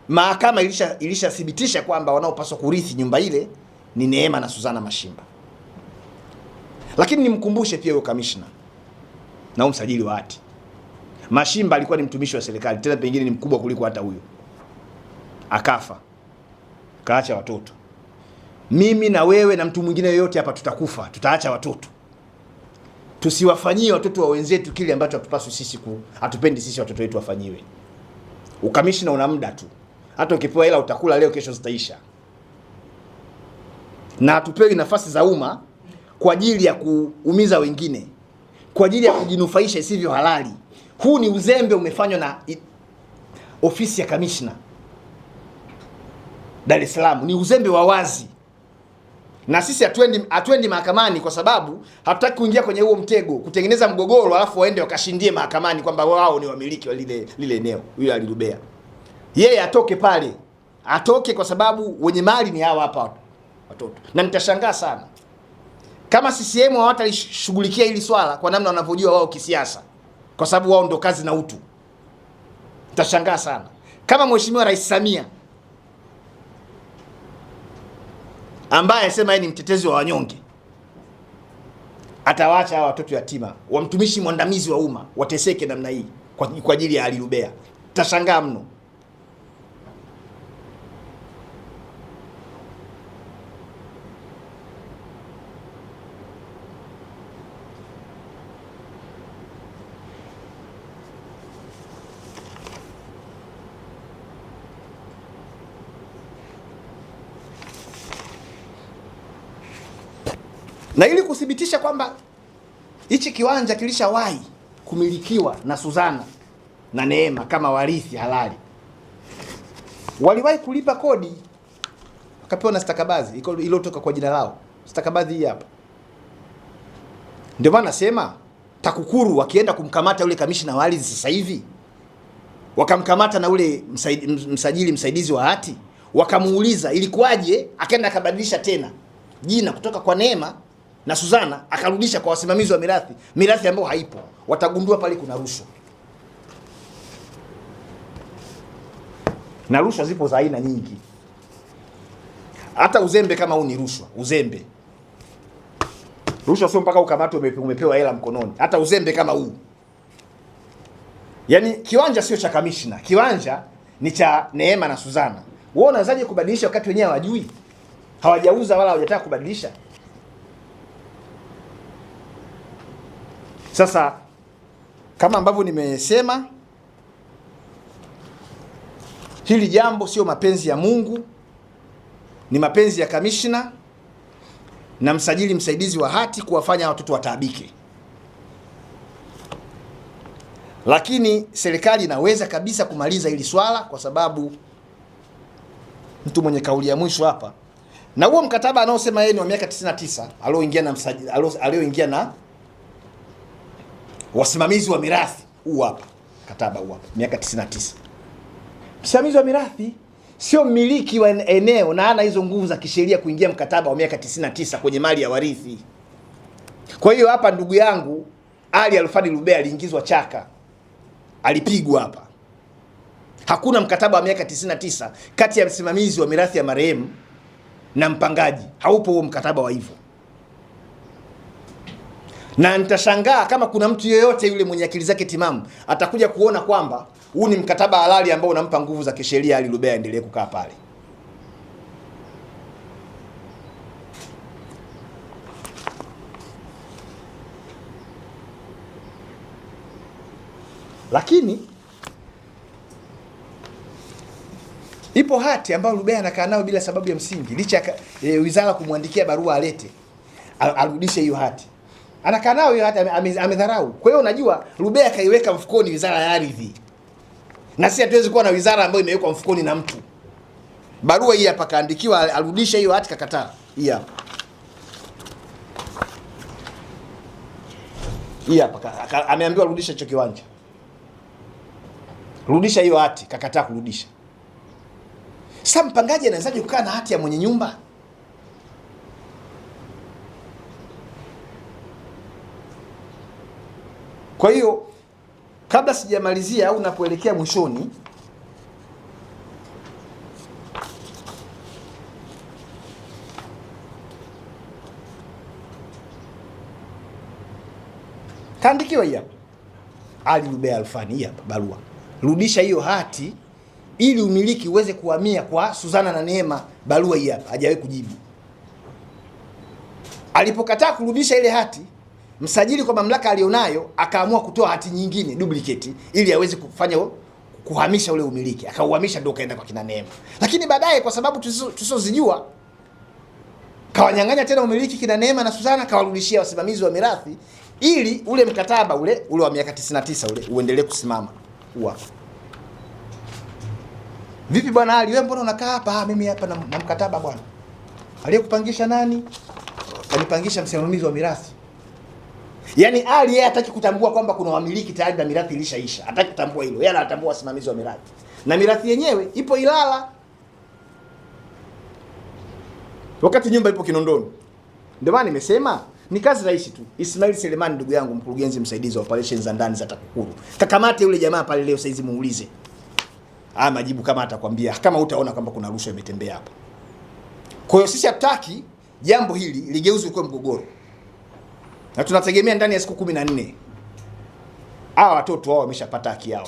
mahakama ilishathibitisha kwamba wanaopaswa kurithi nyumba ile ni Neema na Suzana Mashimba. Lakini nimkumbushe pia huyo kamishna na msajili wa hati, Mashimba alikuwa ni mtumishi wa serikali, tena pengine ni mkubwa kuliko hata huyo. Akafa, kaacha watoto. Mimi na wewe na mtu mwingine yoyote hapa tutakufa, tutaacha watoto. Tusiwafanyie watoto wa wenzetu kile ambacho hatupaswi sisi hatupendi sisi watoto wetu wafanyiwe. Ukamishna una muda tu. Hata ukipewa hela utakula leo, kesho zitaisha. Na hatupewi nafasi za umma kwa ajili ya kuumiza wengine, kwa ajili ya kujinufaisha isivyo halali. Huu ni uzembe umefanywa na ofisi ya kamishna Dar es Salaam, ni uzembe wa wazi. Na sisi hatuendi mahakamani kwa sababu hatutaki kuingia kwenye huo mtego, kutengeneza mgogoro alafu waende wakashindie mahakamani kwamba wao ni wamiliki wa lile eneo. Huyo Ali Rubea, yeye atoke pale, atoke, kwa sababu wenye mali ni hawa hapa watoto. Na nitashangaa sana kama CCM hawatalishughulikia hili swala kwa namna wanavyojua wao kisiasa, kwa sababu wao ndo kazi na utu. Nitashangaa sana kama Mheshimiwa Rais Samia ambaye anasema yeye ni mtetezi wa wanyonge atawaacha hawa watoto yatima wa mtumishi mwandamizi wa umma wateseke namna hii kwa ajili ya Ali Rubea. Tashangaa mno. Na ili kuthibitisha kwamba hichi kiwanja kilishawahi kumilikiwa na Suzana na Neema kama warithi halali, waliwahi kulipa kodi wakapewa na stakabadhi iliyotoka kwa jina lao. Stakabadhi hii hapa. Ndio maana nasema TAKUKURU wakienda kumkamata yule kamishna wa ardhi sasa hivi, wakamkamata na ule msajili msaidizi wa hati, wakamuuliza ilikuwaje akaenda akabadilisha tena jina kutoka kwa Neema na Suzana akarudisha kwa wasimamizi wa mirathi ambayo haipo, watagundua pale kuna rushwa. Na rushwa zipo za aina nyingi. Hata uzembe kama huu ni rushwa. Uzembe, rushwa sio mpaka ukamatwe umepewa hela mkononi. Hata uzembe kama huu, yaani kiwanja sio cha kamishna, kiwanja ni cha Neema na Suzana. Wewe unaanzaje kubadilisha wakati wenyewe hawajui, hawajauza wala hawajataka kubadilisha? Sasa kama ambavyo nimesema, hili jambo sio mapenzi ya Mungu, ni mapenzi ya kamishna na msajili msaidizi wa hati kuwafanya watoto wataabike. Lakini serikali inaweza kabisa kumaliza hili swala, kwa sababu mtu mwenye kauli ya mwisho hapa, na huo mkataba anaosema yeye ni wa miaka 99 alioingia na wasimamizi wa mirathi, huu hapa mkataba huu hapa miaka 99. Msimamizi wa mirathi sio mmiliki wa eneo na ana hizo nguvu za kisheria kuingia mkataba wa miaka 99 kwenye mali ya warithi. Kwa hiyo hapa ndugu yangu Ali Alfani Lubea aliingizwa chaka, alipigwa hapa. Hakuna mkataba wa miaka 99 kati ya msimamizi wa mirathi ya marehemu na mpangaji, haupo huo mkataba wa hivyo. Na nitashangaa kama kuna mtu yeyote yule mwenye akili zake timamu atakuja kuona kwamba huu ni mkataba halali ambao unampa nguvu za kisheria Ali Lubea endelee kukaa pale. Lakini ipo hati ambayo Lubea anakaa nayo bila sababu ya msingi, licha wizara kumwandikia barua alete arudishe hiyo hati. Anakaa nayo hiyo hati, amedharau. Kwa hiyo unajua Lubea kaiweka mfukoni wizara ya ardhi. Na sisi hatuwezi kuwa na wizara ambayo imewekwa mfukoni na mtu. Barua hii hapa kaandikiwa arudishe hiyo hati, kakataa. Hii hapa. Hii hapa ameambiwa rudisha hicho kiwanja. Rudisha hiyo hati, kakataa kurudisha. Sasa mpangaji anawezaje kukaa na hati ya mwenye nyumba? Kwa hiyo kabla sijamalizia au napoelekea mwishoni, kaandikiwa hii hapa Ali Lubea Alfani, hii hapa barua, rudisha hiyo hati ili umiliki uweze kuhamia kwa Suzana na Neema. Barua hii hapa, hajawahi kujibu. Alipokataa kurudisha ile hati, msajili kwa mamlaka alionayo akaamua kutoa hati nyingine duplicate ili aweze kufanya kuhamisha ule umiliki, akauhamisha ndio kaenda kwa kina Neema. Lakini baadaye kwa sababu tusizojua kawanyang'anya tena umiliki kina Neema na Suzana, kawarudishia wasimamizi wa mirathi ili ule mkataba ule wa miaka 99 ule uendelee kusimama. Vipi bwana Ali, wewe mbona unakaa hapa? Mimi hapa na mkataba bwana. Aliyekupangisha nani? Kanipangisha msimamizi wa mirathi. Yaani Ali yeye hataki kutambua kwamba kuna wamiliki tayari na mirathi ilishaisha. Hataki kutambua hilo. Yeye anatambua wasimamizi wa mirathi. Na mirathi yenyewe ipo Ilala, wakati nyumba ipo Kinondoni. Ndio maana nimesema ni kazi rahisi tu. Ismail Selemani ndugu yangu, mkurugenzi msaidizi wa operations za ndani za TAKUKURU, kakamate yule jamaa pale leo saizi, muulize majibu kama atakwambia, kama utaona kwamba kuna rushwa imetembea hapa. Kwa hiyo sisi hatutaki jambo hili ligeuzwe kuwa mgogoro. Na tunategemea ndani ya siku 14 hawa watoto wao wameshapata haki yao.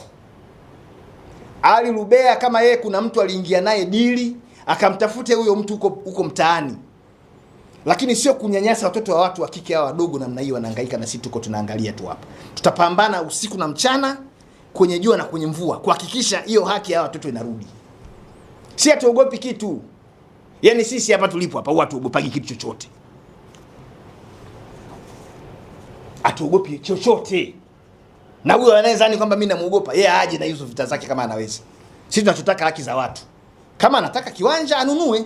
Ali Lubea kama yeye kuna mtu aliingia naye dili, akamtafute huyo mtu huko mtaani. Lakini sio kunyanyasa watoto wa watu wa kike hawa wadogo namna hiyo, wanahangaika na sisi tuko tunaangalia tu hapa. Tutapambana usiku na mchana, kwenye jua na kwenye mvua, kuhakikisha hiyo haki ya watoto inarudi. Si hatuogopi kitu. Yaani sisi hapa tulipo hapa huwa hatuogopagi kitu chochote. Hatuogopi chochote. Na huyo anayezani kwamba mimi namuogopa, yeye aje na hizo vita zake kama anaweza. Sisi tunachotaka haki za watu. Kama anataka kiwanja anunue,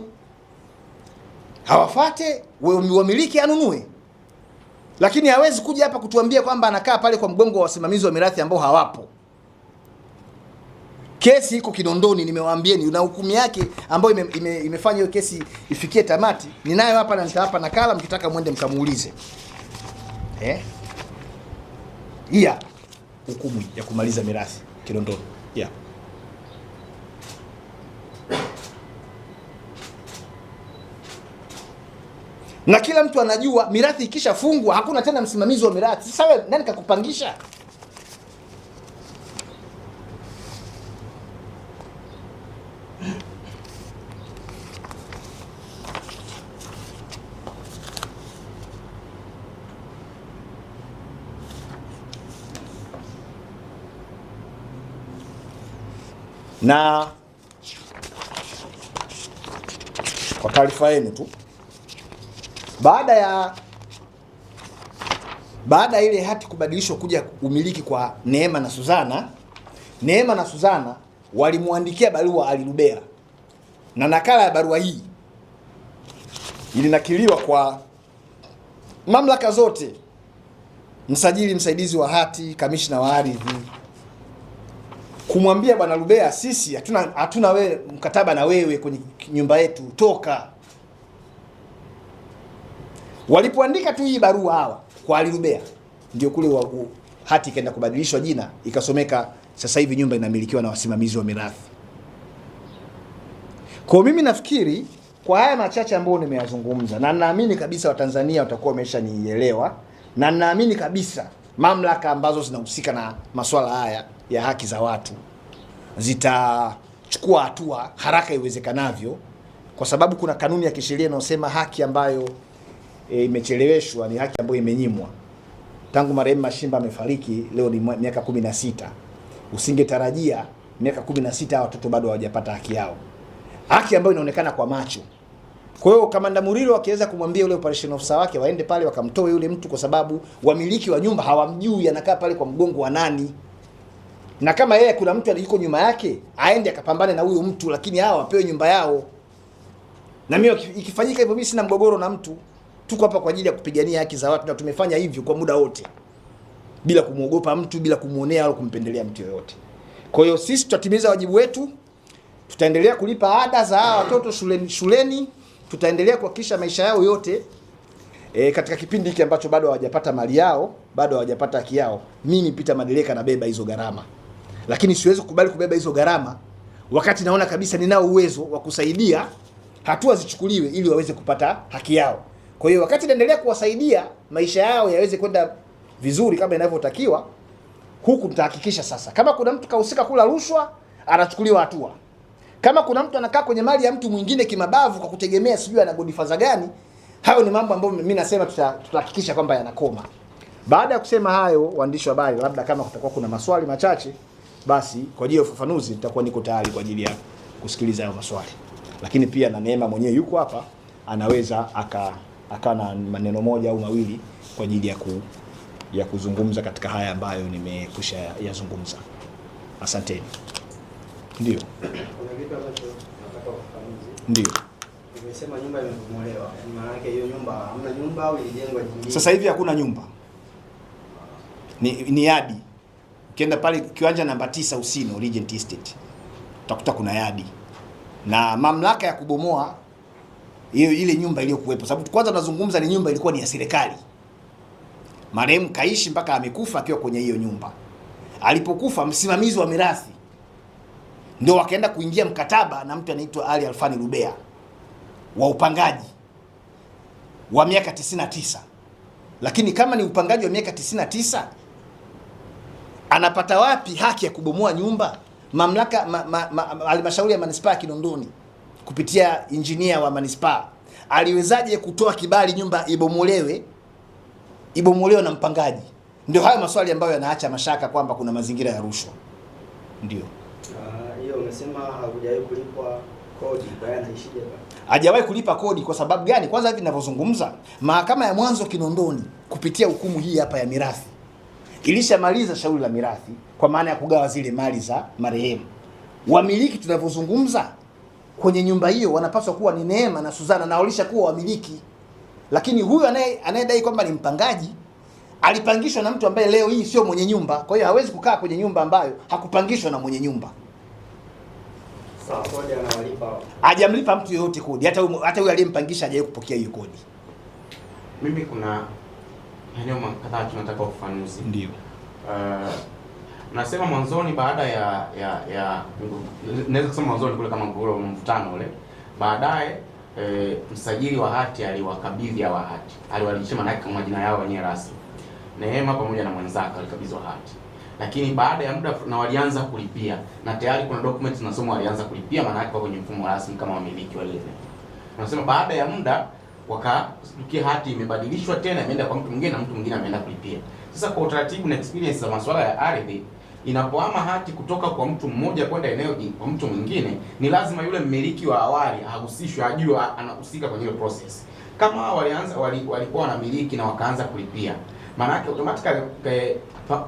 hawafate wamiliki anunue, lakini hawezi kuja hapa kutuambia kwamba anakaa pale kwa mgongo wa wasimamizi wa mirathi ambao hawapo. Kesi iko Kinondoni, nimewaambieni, na hukumu yake ambayo imefanya hiyo kesi ifikie tamati ninayo hapa, na nitawapa nakala mkitaka mwende mkamuulize. Hii hapa hukumu ya kumaliza mirathi Kinondoni. Yeah. Na kila mtu anajua mirathi ikishafungwa hakuna tena msimamizi wa mirathi. Sasa wewe nani kakupangisha? Na kwa taarifa yenu tu, baada ya ile hati kubadilishwa kuja umiliki kwa Neema na Suzana walimwandikia barua Ali Rubea, na nakala ya barua hii ilinakiliwa kwa mamlaka zote, msajili msaidizi wa hati, kamishna wa ardhi, kumwambia bwana Rubea, sisi hatuna wewe mkataba na wewe kwenye nyumba yetu, toka. Walipoandika tu hii barua hawa kwa Ali Rubea, ndio kule hati ikaenda kubadilishwa jina, ikasomeka sasa hivi nyumba inamilikiwa na wasimamizi wa mirathi. Kwa mimi nafikiri kwa haya machache ambayo nimeyazungumza, na naamini kabisa Watanzania watakuwa wameshanielewa, na naamini kabisa mamlaka ambazo zinahusika na masuala haya ya haki za watu zitachukua hatua haraka iwezekanavyo, kwa sababu kuna kanuni ya kisheria inayosema haki ambayo imecheleweshwa ni haki ambayo imenyimwa. Tangu marehemu Mashimba amefariki, leo ni miaka 16. Usingetarajia miaka 16 watoto bado hawajapata haki yao, haki ambayo inaonekana kwa macho. Kwa hiyo Kamanda Murilo akiweza kumwambia yule operation officer wake waende pale wakamtoe yule mtu, kwa sababu wamiliki wa nyumba hawamjui anakaa pale kwa mgongo wa nani, na kama yeye kuna mtu aliko nyuma yake aende akapambane na huyo mtu, lakini hawa wapewe nyumba yao. Na mimi ikifanyika hivyo, mimi sina mgogoro na mtu, tuko hapa kwa ajili ya kupigania haki za watu, na tumefanya hivyo kwa muda wote bila kumuogopa mtu, bila kumuonea au kumpendelea mtu yoyote. Kwa hiyo sisi tutatimiza wajibu wetu, tutaendelea kulipa ada za hawa watoto shuleni, tutaendelea kuhakikisha maisha yao yote katika kipindi hiki ambacho bado hawajapata mali yao, bado hawajapata haki yao. Mimi Peter Madeleka nabeba hizo gharama, lakini siwezi kukubali kubeba hizo gharama wakati naona kabisa ninao uwezo wa kusaidia hatua zichukuliwe ili waweze kupata haki yao. Kwa hiyo wakati naendelea kuwasaidia maisha yao yaweze kwenda vizuri kama inavyotakiwa, huku mtahakikisha sasa kama kuna mtu kahusika kula rushwa anachukuliwa hatua. Kama kuna mtu anakaa kwenye mali ya mtu mwingine kimabavu kwa kutegemea sijui ana godfather gani, hayo ni mambo ambayo mimi nasema tutahakikisha kwamba yanakoma. Baada ya kusema hayo, waandishi wa habari, labda kama kutakuwa kuna maswali machache, basi kwa ajili ya ufafanuzi nitakuwa niko tayari kwa ajili ya kusikiliza hayo maswali. Lakini pia na Neema mwenyewe yuko hapa, anaweza aka na maneno moja au mawili kwa ajili ya kuzungumza katika haya ambayo nimekusha yazungumza. Asanteni. Ndio. Kuna kitu ambacho nataka ufafanuzi. Ndio. Nimesema nyumba imebomolewa. Maana yake hiyo nyumba hamna nyumba au ilijengwa jingine? Sasa hivi hakuna nyumba. Ni yadi. Ukienda pale kiwanja namba 9 Usino Regent Estate, utakuta kuna yadi. Na mamlaka ya kubomoa ile nyumba iliyokuwepo, sababu kwanza tunazungumza ni nyumba ilikuwa ni ya serikali. Marehemu kaishi mpaka amekufa akiwa kwenye hiyo nyumba. Alipokufa msimamizi wa mirathi ndio wakaenda kuingia mkataba na mtu anaitwa Ali Alfani Rubea wa upangaji wa miaka 99. Lakini kama ni upangaji wa miaka 99, anapata wapi haki ya kubomoa nyumba? Mamlaka halmashauri ya manispaa ya Kinondoni kupitia injinia wa manispaa aliwezaje kutoa kibali nyumba ibomolewe na mpangaji? Ndio hayo maswali ambayo yanaacha mashaka kwamba kuna mazingira ya rushwa. Ndio. Hiyo unasema hakujawahi kulipwa kodi, baya anaishije hapa? Hajawahi kulipa kodi kwa sababu gani? Kwanza hivi ninavyozungumza, mahakama ya mwanzo Kinondoni kupitia hukumu hii hapa ya mirathi ilishamaliza shauri la mirathi kwa maana ya kugawa zile mali za marehemu. Wamiliki tunavyozungumza kwenye nyumba hiyo wanapaswa kuwa ni Neema na Suzana na walishakuwa wamiliki. Lakini huyu anayedai kwamba ni mpangaji alipangishwa na mtu ambaye leo hii sio mwenye nyumba. Kwa hiyo hawezi kukaa kwenye nyumba ambayo hakupangishwa na mwenye nyumba. Sawa, kodi anawalipa. Hajamlipa mtu yeyote kodi. Hata huyu aliyempangisha hajawahi kupokea hiyo kodi. Mimi kuna eneo kadhaa tunataka ufafanuzi. Ndio. Nasema mwanzoni baada ya naweza kusema mwanzoni kule kama mgogoro mvutano ule, baadaye msajili wa hati aliwakabidhi hawa hati, aliwalisha manake kwa majina yao wenyewe rasmi. Neema pamoja na mwenzake walikabidhiwa hati, lakini baada ya muda na walianza kulipia, na tayari kuna documents zinasoma walianza kulipia, maana yake kwenye mfumo rasmi kama wamiliki wale. Nasema baada ya muda wakatukia hati imebadilishwa tena, imeenda kwa mtu mwingine na mtu mwingine ameenda kulipia. Sasa kwa utaratibu na experience za masuala ya ardhi, inapohama hati kutoka kwa mtu mmoja kwenda eneo kwa mtu mwingine, ni lazima yule mmiliki wa awali ahusishwe, ajue anahusika kwenye ile process. Kama hao walikuwa wanamiliki na wakaanza kulipia, maana yake automatically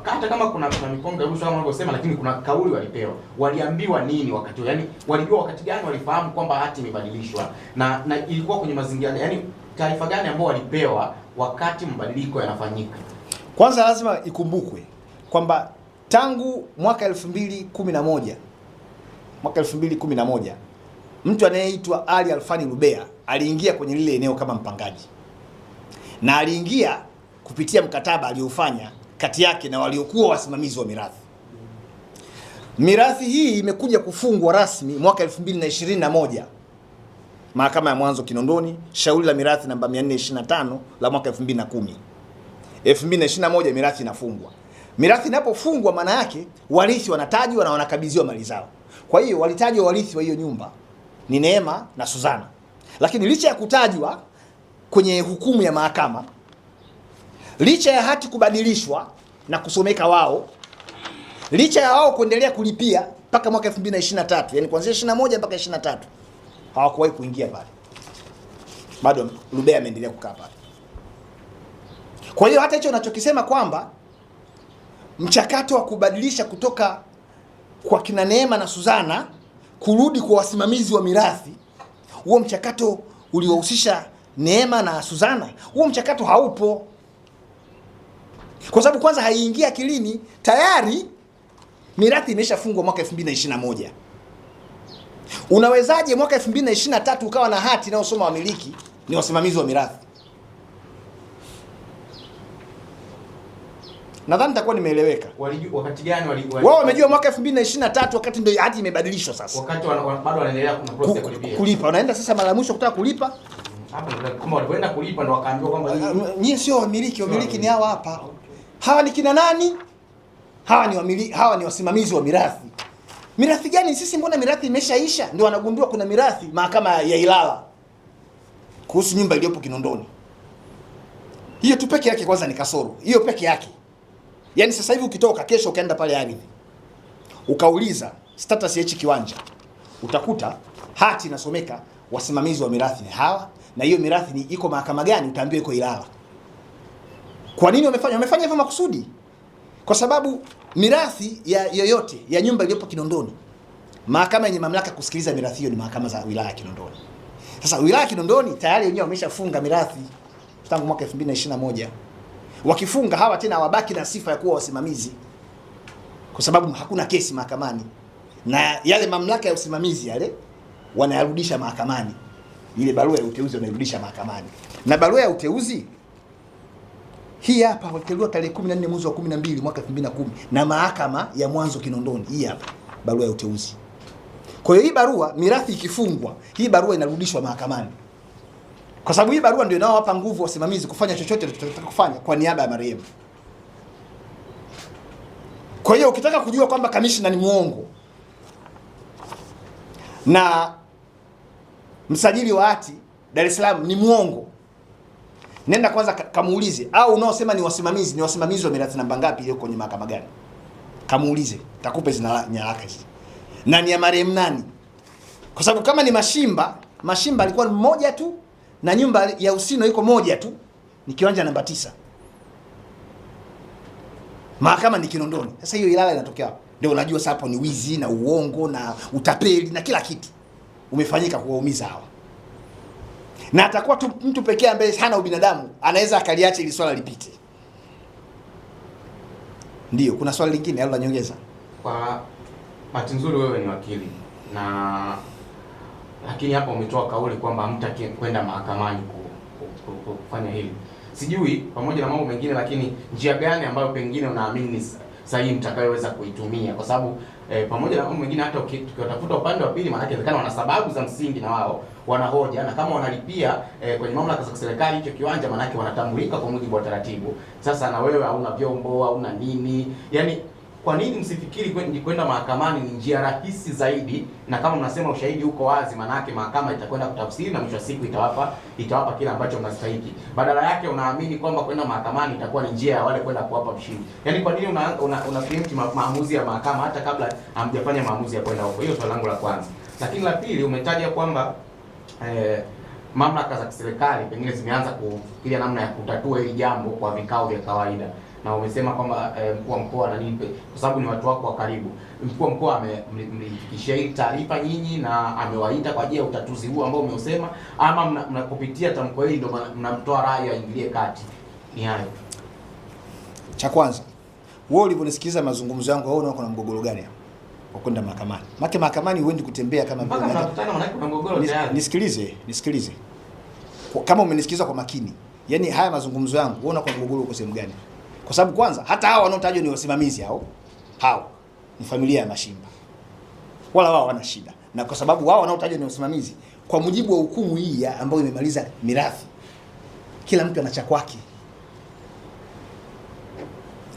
hata kama kuna mikongo ya rushwa kama wanavyosema, lakini kuna kauli walipewa. Waliambiwa nini wakati, yani walijua wakati gani walifahamu kwamba hati imebadilishwa, na ilikuwa kwenye mazingira, yani taarifa gani ambao walipewa wakati mabadiliko yanafanyika? Kwanza lazima ikumbukwe kwamba tangu mwaka 2011 mtu anayeitwa Ali Alfani Rubea aliingia kwenye lile eneo kama mpangaji, na aliingia kupitia mkataba aliofanya kati yake na waliokuwa wasimamizi wa mirathi. Mirathi hii imekuja kufungwa rasmi mwaka 2021 Mahakama ya Mwanzo Kinondoni, shauri la mirathi namba 425 la mwaka 2010. 2021 mirathi inafungwa. Mirathi inapofungwa maana yake warithi wanatajwa na wanakabidhiwa mali zao. Kwa hiyo walitajwa warithi wa hiyo nyumba ni Neema na Suzana. Lakini licha ya kutajwa kwenye hukumu ya mahakama, licha ya hati kubadilishwa na kusomeka wao, licha ya wao kuendelea kulipia mpaka mwaka 2023, yani kuanzia 21 mpaka 23, hawakuwahi kuingia pale. Bado Rubea ameendelea kukaa pale. Kwa hiyo hata hicho unachokisema kwamba mchakato wa kubadilisha kutoka kwa kina Neema na Suzana kurudi kwa wasimamizi wa mirathi, huo mchakato uliohusisha Neema na Suzana, huo mchakato haupo. Kwa sababu kwanza haiingia akilini, tayari mirathi imeshafungwa mwaka 2021. Unawezaje mwaka 2023 ukawa na hati inayosoma wamiliki ni wasimamizi wa mirathi? Nadhani nitakuwa nimeeleweka. Walijua wakati gani wao wamejua mwaka 2023 wakati ndio hati imebadilishwa sasa. Wakati bado wanaendelea kuna process ya kulipia. Kulipa. Wanaenda sasa mara mwisho kutaka kulipa. Hapo ndio kama walipoenda kulipa ndio wakaambiwa kwamba nyinyi sio wamiliki, wamiliki ni hawa hapa. Okay. Hawa ni kina nani? Hawa ni wamiliki, hawa ni wasimamizi wa mirathi. Mirathi gani sisi, mbona mirathi imeshaisha? Ndio wanagundua kuna mirathi mahakama ya Ilala kuhusu nyumba iliyopo Kinondoni. Hiyo tu peke yake kwanza ni kasoro. Hiyo peke yake. Yaani sasa hivi ukitoka kesho ukaenda pale ardhi, ukauliza status ya hichi kiwanja, utakuta hati inasomeka wasimamizi wa mirathi ni hawa, na hiyo mirathi ni iko mahakama gani, utaambiwa iko Ilala. Kwa nini wamefanya? Wamefanya hivyo makusudi. Kwa sababu mirathi ya yoyote ya nyumba iliyopo Kinondoni, mahakama yenye mamlaka kusikiliza mirathi hiyo ni mahakama za wilaya ya Kinondoni. Sasa wilaya ya Kinondoni tayari wenyewe wameshafunga mirathi tangu mwaka 2021. Wakifunga hawa tena hawabaki na sifa ya kuwa wasimamizi, kwa sababu hakuna kesi mahakamani, na yale mamlaka ya usimamizi yale wanayarudisha mahakamani. Ile barua ya uteuzi wanairudisha mahakamani, na barua ya uteuzi hii hapa waliteua tarehe 14 mwezi wa 12 mwaka 2010 na mahakama ya Mwanzo Kinondoni. Hii hapa barua ya uteuzi. Kwa hiyo hii barua, mirathi ikifungwa, hii barua inarudishwa mahakamani, kwa sababu hii barua ndio inawapa nguvu wasimamizi kufanya chochote wanachotaka kufanya kwa niaba ya marehemu. Kwa hiyo ukitaka kujua kwamba kamishna ni muongo na msajili wa hati Dar es Salaam ni muongo, nenda kwanza kamuulize, au unaosema ni wasimamizi wa mirathi namba ngapi iliyoko kwenye mahakama gani? Kamuulize, takupe zina nyaraka hizi. Na ni ya marehemu nani? Kwa sababu kama ni Mashimba alikuwa ni mmoja tu, na nyumba ya Usino iko moja tu, ni kiwanja namba 9. Mahakama ni Kinondoni. Sasa hiyo Ilala inatokea. Ndio unajua sasa hapo ni wizi na uongo na utapeli na kila kitu. umefanyika kuwaumiza hawa, na atakuwa tu mtu pekee ambaye hana ubinadamu anaweza akaliacha ili swala lipite. Ndio, kuna swali lingine au la nyongeza? Kwa bahati nzuri wewe ni wakili na lakini hapa umetoa kauli kwamba hamtaki kwenda mahakamani kufanya hili. Sijui pamoja na mambo mengine, lakini njia gani ambayo pengine unaamini ni sahihi mtakayoweza kuitumia, kwa sababu pamoja na mambo mengine hata ukiwatafuta upande wa pili, maana inawezekana wana sababu za msingi na wao wana hoja, na kama wanalipia kwenye mamlaka za serikali hicho kiwanja, maana wanatambulika kwa mujibu wa taratibu. Sasa na wewe hauna vyombo, hauna nini, yani kwa nini msifikiri kwenda mahakamani ni njia rahisi zaidi, na kama mnasema ushahidi uko wazi, maana yake mahakama itakwenda kutafsiri na mwisho wa siku itawapa kile ambacho mnastahili. Badala yake unaamini kwamba kwenda mahakamani itakuwa ni njia ya wale kwenda kuwapa mshindi. Yaani kwa nini una preempt maamuzi ya mahakama hata kabla hamjafanya maamuzi ya kwenda huko? Hiyo swali langu la kwanza. Lakini la pili, umetaja kwamba mamlaka za kiserikali pengine zimeanza kufikiria namna ya kutatua hili jambo kwa vikao vya kawaida, na umesema kwamba mkuu wa mkoa na nini, kwa sababu ni watu wako wa karibu. Mkuu wa mkoa mlifikishia hii taarifa nyinyi na amewaita kwa ajili ya utatuzi huu ambao umeusema, ama mnakupitia tamko hili ndio mnamtoa rai aingilie kati? Ni hayo. Cha kwanza, wewe ulivyonisikiliza mazungumzo yangu, wewe unaona kuna mgogoro gani hapo wa kwenda mahakamani? Mahakamani huendi kutembea kama mpaka mnakutana, maana kuna mgogoro tayari. Nisikilize. Kama umenisikiliza kwa makini, yani haya mazungumzo yangu, wewe unaona kuna mgogoro uko sehemu gani? Kwa sababu kwanza hata hao wanaotajwa ni wasimamizi hao ni familia ya Mashimba, wala wao wana shida, na kwa sababu wao wanaotajwa ni wasimamizi, kwa mujibu wa hukumu hii ambayo imemaliza mirathi, kila mtu ana cha kwake.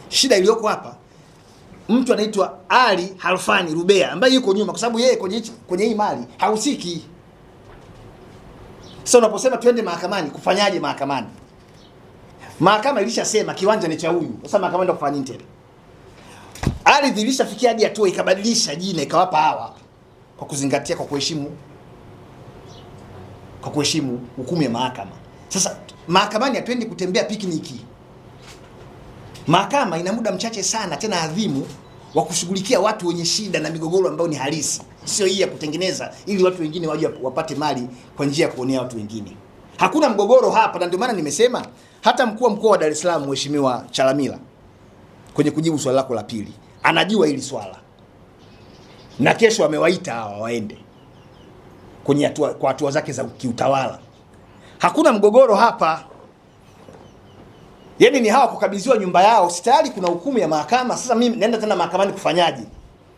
Shida iliyoko hapa, mtu anaitwa Ali Halfani Rubea ambaye yuko nyuma, kwa sababu yeye kwenye hii mali hahusiki. Sasa unaposema twende mahakamani, kufanyaje mahakamani? Mahakama ilishasema kiwanja ni cha huyu. Sasa mahakama ndio kufanya nini tena? Ardhi ilishafikia hadi hatua ikabadilisha jina ikawapa hawa, kwa kuzingatia, kwa kuheshimu hukumu ya mahakama. Sasa mahakamani hatuendi kutembea pikniki. Mahakama ina muda mchache sana, tena adhimu, wa kushughulikia watu wenye shida na migogoro ambayo ni halisi, sio hii ya kutengeneza ili watu wengine waje wapate mali kwa njia ya kuonea watu wengine. Hakuna mgogoro hapa, na ndio maana nimesema hata mkuu wa mkoa wa Dar es Salaam Mheshimiwa Chalamila, kwenye kujibu swali lako la pili, anajua hili swala, na kesho amewaita hawa waende kwenye hatua zake za kiutawala. Hakuna mgogoro hapa. Yaani ni hawa kukabidhiwa nyumba yao, si tayari kuna hukumu ya mahakama. Sasa mimi naenda tena mahakamani kufanyaje?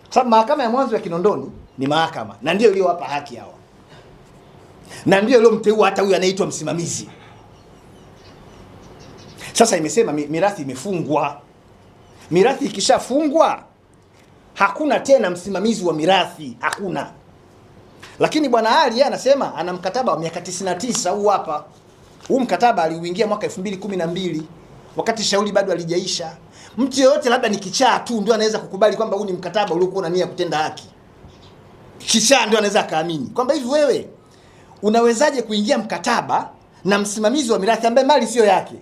Kwa sababu mahakama ya mwanzo ya Kinondoni ni mahakama, na ndio iliyowapa haki hawa, na ndio iliyomteua hata huyu anaitwa msimamizi. Sasa imesema mirathi imefungwa. Mirathi ikishafungwa hakuna tena msimamizi wa mirathi, hakuna. Lakini bwana Ali yeye anasema ana mkataba wa miaka 99 huu hapa. Huu mkataba aliuingia mwaka 2012 wakati shauri bado halijaisha. Mtu yeyote labda ni kichaa tu ndio anaweza kukubali kwamba huu ni mkataba uliokuwa na nia kutenda haki. Kichaa ndio anaweza kaamini kwamba hivi wewe unawezaje kuingia mkataba na msimamizi wa mirathi ambaye mali sio yake.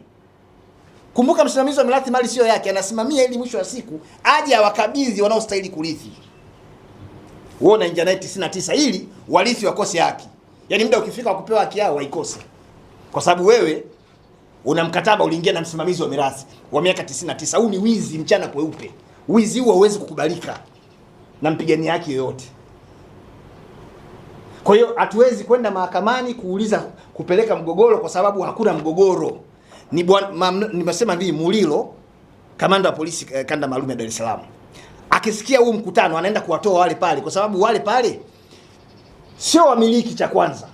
Kumbuka msimamizi wa mirathi mali sio yake, anasimamia ili mwisho wa siku aje awakabidhi wanaostahili kurithi. Wewe unaingia naye 99 ili warithi wakose haki. Yaani muda ukifika wa kupewa haki yao waikose. Kwa sababu wewe una mkataba uliingia na msimamizi wa mirathi wa miaka 99. Huu ni wizi mchana kweupe. Wizi huo hauwezi kukubalika na mpigania haki yoyote. Kwa hiyo hatuwezi kwenda mahakamani kuuliza kupeleka mgogoro kwa sababu hakuna mgogoro. Nimesema ndiye Mulilo, kamanda wa polisi kanda maalum ya Dar es Salaam, akisikia huu mkutano anaenda kuwatoa wale pale, kwa sababu wale pale sio wamiliki. Cha kwanza,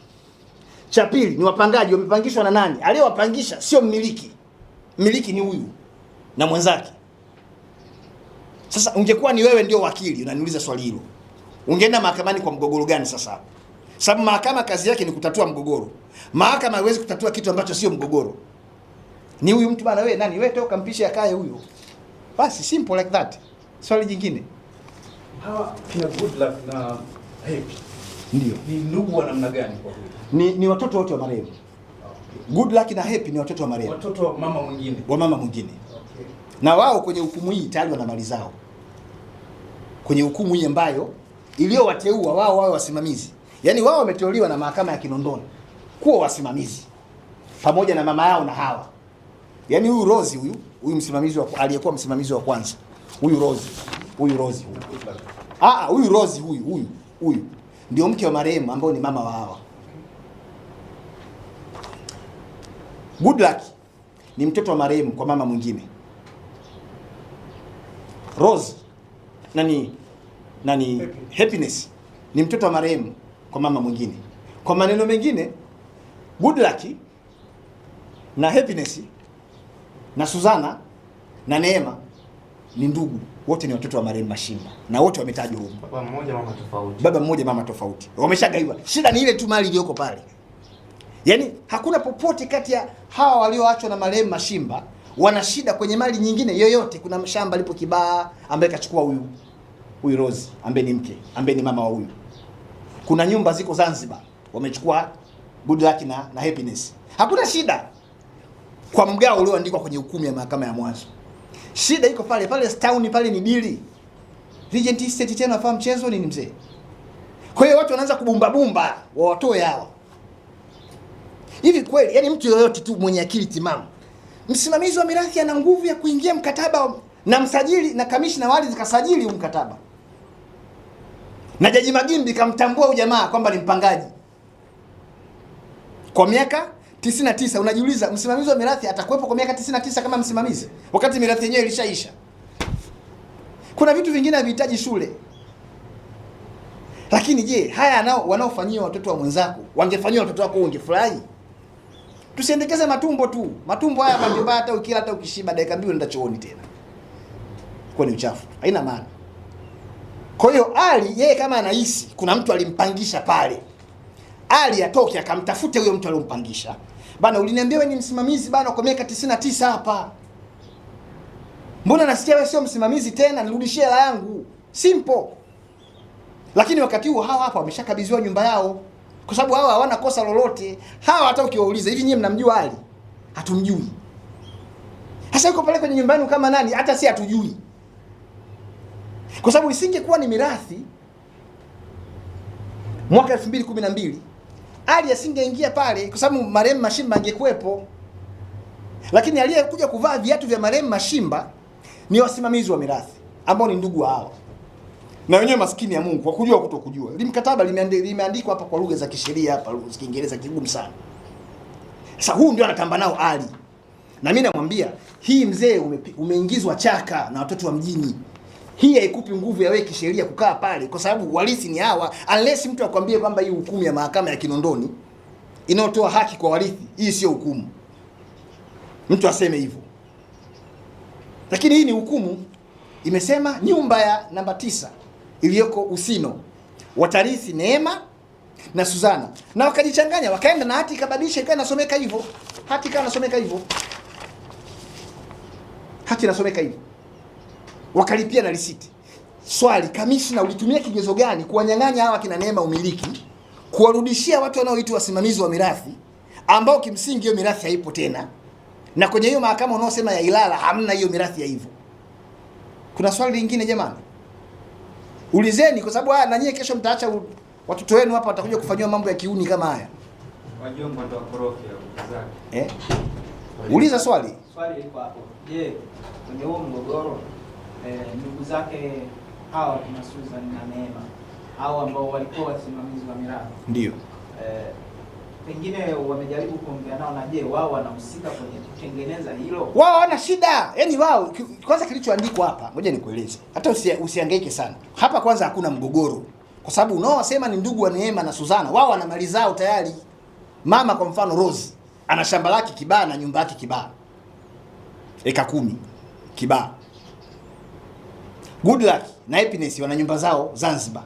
cha pili ni wapangaji. Wamepangishwa na nani? Aliyewapangisha sio mmiliki. Mmiliki ni huyu na mwenzake. Sasa ungekuwa ni wewe ndio wakili unaniuliza swali hilo, ungeenda mahakamani kwa mgogoro gani sasa? Sababu mahakama kazi yake ni kutatua mgogoro. Mahakama haiwezi kutatua kitu ambacho sio mgogoro. Ni huyu mtu bana, wewe nani? Wewe toka mpishe akae huyo. Basi simple like that. Swali jingine. Hawa kina Goodluck na Happy ndio ni ndugu wa namna gani kwa huyu? Ni watoto wote wa marehemu. Okay. Goodluck na Happy ni watoto wa marehemu. Watoto wa mama mwingine. Wa mama mwingine. Okay. Na wao kwenye hukumu hii tayari wana mali zao. Kwenye hukumu hii ambayo iliyowateua wao wasimamizi, Yaani wao wameteuliwa na mahakama ya Kinondoni kuwa wasimamizi pamoja na mama yao na Hawa. Yaani huyu Rose huyu msimamizi aliyekuwa msimamizi wa kwanza. Huyu Rose huyu ndio mke wa marehemu ambao ni mama wa Hawa. Goodluck ni mtoto wa marehemu kwa mama mwingine. Rose Happiness ni mtoto wa marehemu kwa mama mwingine. Kwa maneno mengine, Goodluck na Happiness na Suzana na Neema ni ndugu, wote ni watoto wa marehemu Mashimba na wote wametajwa huko. Baba mmoja mama tofauti. Baba mmoja mama tofauti. Wameshagaiwa. Shida ni ile tu mali iliyoko pale. Yaani hakuna popote kati ya hawa walioachwa na marehemu Mashimba wana shida kwenye mali nyingine yoyote. Kuna shamba lipo Kibaha ambaye kachukua huyu Rose ambaye ni mke, ambaye ni mama wa huyu. Kuna nyumba ziko Zanzibar wamechukua Goodluck na Happiness. Hakuna shida kwa mgao ulioandikwa kwenye hukumu ya mahakama ya mwanzo. Shida iko pale town pale ni dili. Regent Estate tena afahamu mchezo ni mzee. Kwa hiyo watu wanaanza kubumba wawatoe hawa. Hivi kweli, yani mtu yoyote tu mwenye akili timamu, msimamizi wa mirathi ana nguvu ya kuingia mkataba na msajili na kamishna wali zikasajili huu mkataba, na Jaji Magimbi kamtambua huyu jamaa kwamba ni mpangaji kwa miaka 99. Unajiuliza msimamizi wa mirathi atakuwepo kwa miaka 99 kama msimamizi wakati mirathi yenyewe ilishaisha? Kuna vitu vingine havihitaji shule. Lakini je, haya wanaofanyia watoto wa mwenzako wangefanyia watoto wako ungefurahi? Tusiendekeze matumbo tu. Matumbo haya mbaya, hata ukila hata ukishiba dakika 2 unaenda chooni tena. Kwa ni uchafu. Haina maana. Kwa hiyo Ali yeye kama anahisi kuna mtu alimpangisha pale, Ali atoke akamtafute huyo mtu aliyompangisha. Bana, uliniambia wewe ni msimamizi bana kwa miaka 99 hapa. Mbona nasikia wewe sio msimamizi tena, nirudishie hela yangu. Simple. Lakini wakati huo hawa hapa wameshakabidhiwa nyumba yao. Kwa sababu hawa hawana kosa lolote. Hawa hata ukiwauliza hivi, nyinyi mnamjua Ali? Hatumjui. Sasa yuko pale kwenye nyumba yenu kama nani? Hata si hatujui. Kwa sababu isingekuwa ni mirathi mwaka 2012 Ali asingeingia pale kwa sababu marehemu Mashimba angekuepo. Lakini aliyekuja kuvaa viatu vya marehemu Mashimba ni wasimamizi wa mirathi ambao ni ndugu hao. Na wenyewe maskini ya Mungu kwa kujua kutokujua. Mkataba limeandikwa hapa kwa lugha za kisheria hapa, lugha za Kiingereza kigumu sana. Sasa huu ndio anatamba nao Ali. Na mimi namwambia, hii mzee umeingizwa chaka na watoto wa mjini. Hii haikupi nguvu ya wewe kisheria kukaa pale kwa sababu warithi ni hawa, unless mtu akwambie kwamba hii hukumu ya mahakama ya Kinondoni inayotoa haki kwa warithi, hii sio hukumu. Mtu aseme hivyo. Lakini hii ni hukumu. Imesema nyumba ya namba 9 iliyoko Usino watarithi Neema na Suzana, na wakajichanganya wakaenda na hati ikabadilisha ikawa inasomeka hivyo. Hati ikawa inasomeka hivyo. Hati inasomeka hivyo. Wakalipia na risiti. Swali, kamishna ulitumia kigezo gani kuwanyang'anya hawa kina Neema umiliki, kuwarudishia watu wanaoitwa wasimamizi wa mirathi ambao kimsingi hiyo mirathi haipo tena, na kwenye hiyo mahakama unaosema ya Ilala hamna hiyo mirathi ya hivyo? Kuna swali lingine jamani? Ulizeni kwa sababu na nyie kesho mtaacha watoto wenu hapa watakuja kufanywa mambo ya kiuni kama haya. Wajomba ndo wakorofi ya uliza swali. Swali liko hapo. Je, kwenye huo mgogoro ndugu zake hawa kuna Susan na Neema hao ambao walikuwa wasimamizi wa mirathi ndio pengine wamejaribu kuongea nao, na je wao wanahusika kwenye kutengeneza hilo? Wao hawana shida. Yaani wao kwanza kilichoandikwa hapa, ngoja nikueleze. Hata usihangaike sana. Hapa kwanza hakuna mgogoro. Kwa sababu unaowasema ni ndugu wa Neema na Suzana, wao wana mali zao tayari. Mama kwa mfano Rose ana shamba lake Kibaha na nyumba yake Kibaha. Eka 10 Kibaha. Goodluck na Happiness wana nyumba zao Zanzibar.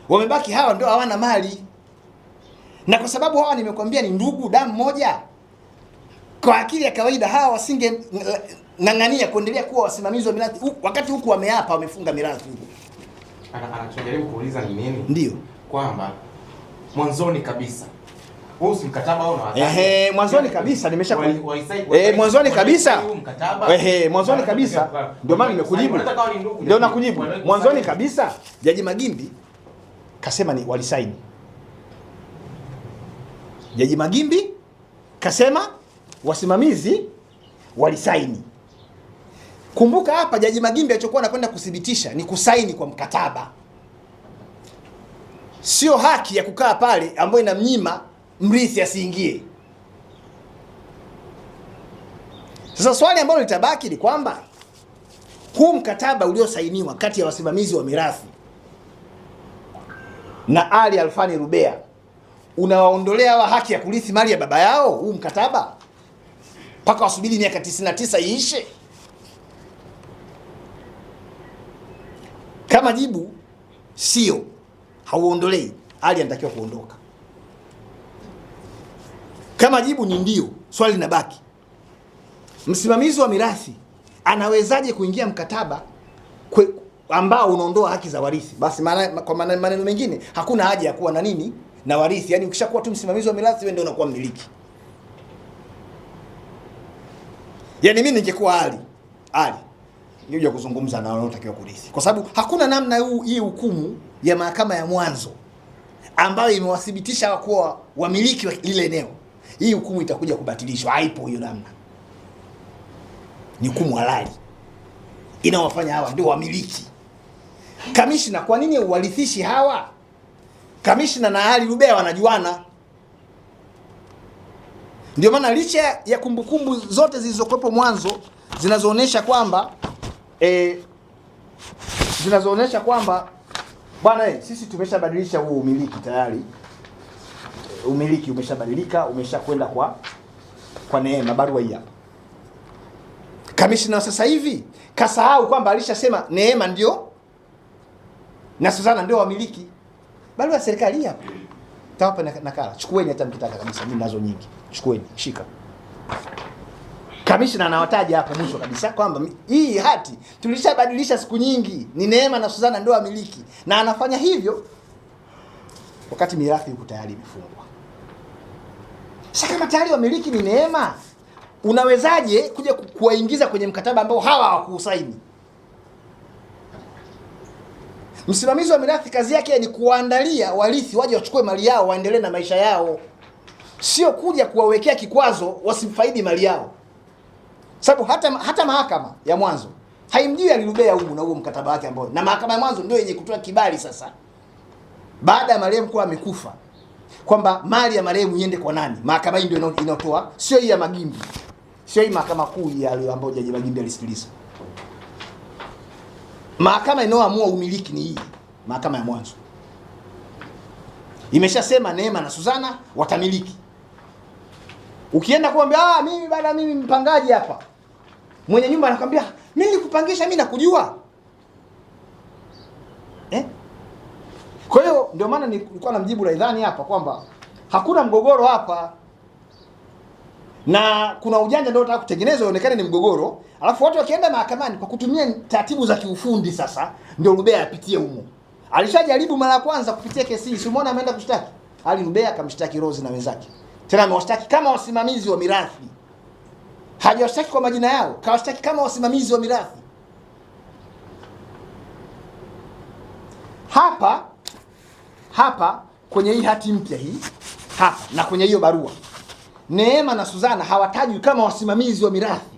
Wamebaki hawa ndio hawana mali. Na kwa sababu hawa nimekwambia ni ndugu damu moja, kwa akili ya kawaida hawa wasinge ng'ang'ania kuendelea kuwa wasimamizi wa mirathi wakati huku wameapa wamefunga mirathi huku. Anachojaribu kuuliza ni nini? Ndio. Kwamba mwanzoni kabisa wewe si mkataba au unawataka? Mwanzoni kabisa mwanzoni kabisa. Mwanzoni kabisa ndio maana nimekujibu. Ndio nakujibu. Mwanzoni kabisa Jaji Magimbi kasema ni walisaini. Jaji Magimbi kasema wasimamizi walisaini. Kumbuka hapa Jaji Magimbi alichokuwa anakwenda kuthibitisha ni kusaini kwa mkataba, sio haki ya kukaa pale ambayo inamnyima mrithi asiingie. Sasa swali ambalo litabaki ni kwamba huu mkataba uliosainiwa kati ya wasimamizi wa mirathi na Ali Alfani Rubea unawaondolea hawa haki ya kurithi mali ya baba yao, huu mkataba mpaka wasubiri miaka 99 iishe? Kama jibu sio, hauondolei, Ali anatakiwa kuondoka. Kama jibu ni ndio, swali linabaki, msimamizi wa mirathi anawezaje kuingia mkataba ambao unaondoa haki za warithi? Basi kwa maneno mengine hakuna haja ya kuwa na nini na warithi. Yaani ukishakuwa tu msimamizi wa mirathi wewe ndio unakuwa mmiliki. Yaani mimi ningekuwa Ali nije kuzungumza na wanaotakiwa kurithi, kwa sababu hakuna namna hii hukumu ya mahakama ya mwanzo ambayo imewathibitisha kuwa wamiliki wa lile eneo, hii hukumu itakuja kubatilishwa. Haipo hiyo namna. Ni hukumu halali inawafanya hawa ndio wamiliki. Kamishna, kwa nini uwarithishi hawa? Kamishna na Ali Rubea wanajuana. Ndio maana licha ya kumbukumbu zote zilizokuwepo mwanzo zinazoonyesha kwamba bwana sisi tumeshabadilisha huo umiliki tayari. Umiliki umeshabadilika, umeshakwenda kwa Neema. Barua hii hapa. Kamishna sasa hivi kasahau kwamba alishasema Neema ndio na Suzana ndio wamiliki. Barua ya serikali hapa. Tawapa nakala. Chukueni hata mkitaka kabisa, mimi nazo nyingi. Chukueni, shika. Kamishna anawataja hapa mwisho kabisa kwamba hii hati tulishabadilisha siku nyingi, ni Neema na Suzana ndio wamiliki, na anafanya hivyo wakati mirathi iko tayari imefungwa. Sasa kama tayari wamiliki ni Neema, unawezaje kuja kuwaingiza kwenye mkataba ambao hawa hawakusaini? Msimamizi wa mirathi kazi yake ni kuwaandalia warithi waje wachukue mali yao waendelee na maisha yao, sio kuja kuwawekea kikwazo wasifaidi mali yao. Sababu hata mahakama ya mwanzo haimjui Ali Rubea huko na huo mkataba wake ambao, na mahakama ya mwanzo ndio yenye kutoa kibali sasa baada ya marehemu kuwa amekufa kwamba mali ya marehemu iende kwa nani. Mahakama hii ndio inatoa, sio hii ya Magimbi, sio hii mahakama kuu ya ambayo Jaji Magimbi alisikiliza. Mahakama inayoamua umiliki ni hii mahakama ya mwanzo. Imeshasema Neema na Suzana watamiliki. Ukienda kuambia mimi mpangaji hapa, mwenye nyumba anakuambia mimi nikupangisha, mimi nakujua. Kwa hiyo ndio maana nilikuwa namjibu Raidhani hapa kwamba hakuna mgogoro hapa, na kuna ujanja ndio unataka kutengenezwa uonekane ni mgogoro, alafu watu wakienda mahakamani kwa kutumia taratibu za kiufundi. Sasa ndio Rubea apitie humo. Alishajaribu mara ya kwanza kupitia kesi hii, si umeona ameenda kushtaki Ali Rubea, akamshtaki Rose na wenzake. Tena amewashtaki kama wasimamizi wa mirathi, hajawashtaki kwa majina yao, kawashtaki kama wasimamizi wa mirathi. Hapa kwenye hii hati mpya hii hapa na kwenye hiyo barua, Neema na Suzana hawatajwi kama wasimamizi wa mirathi,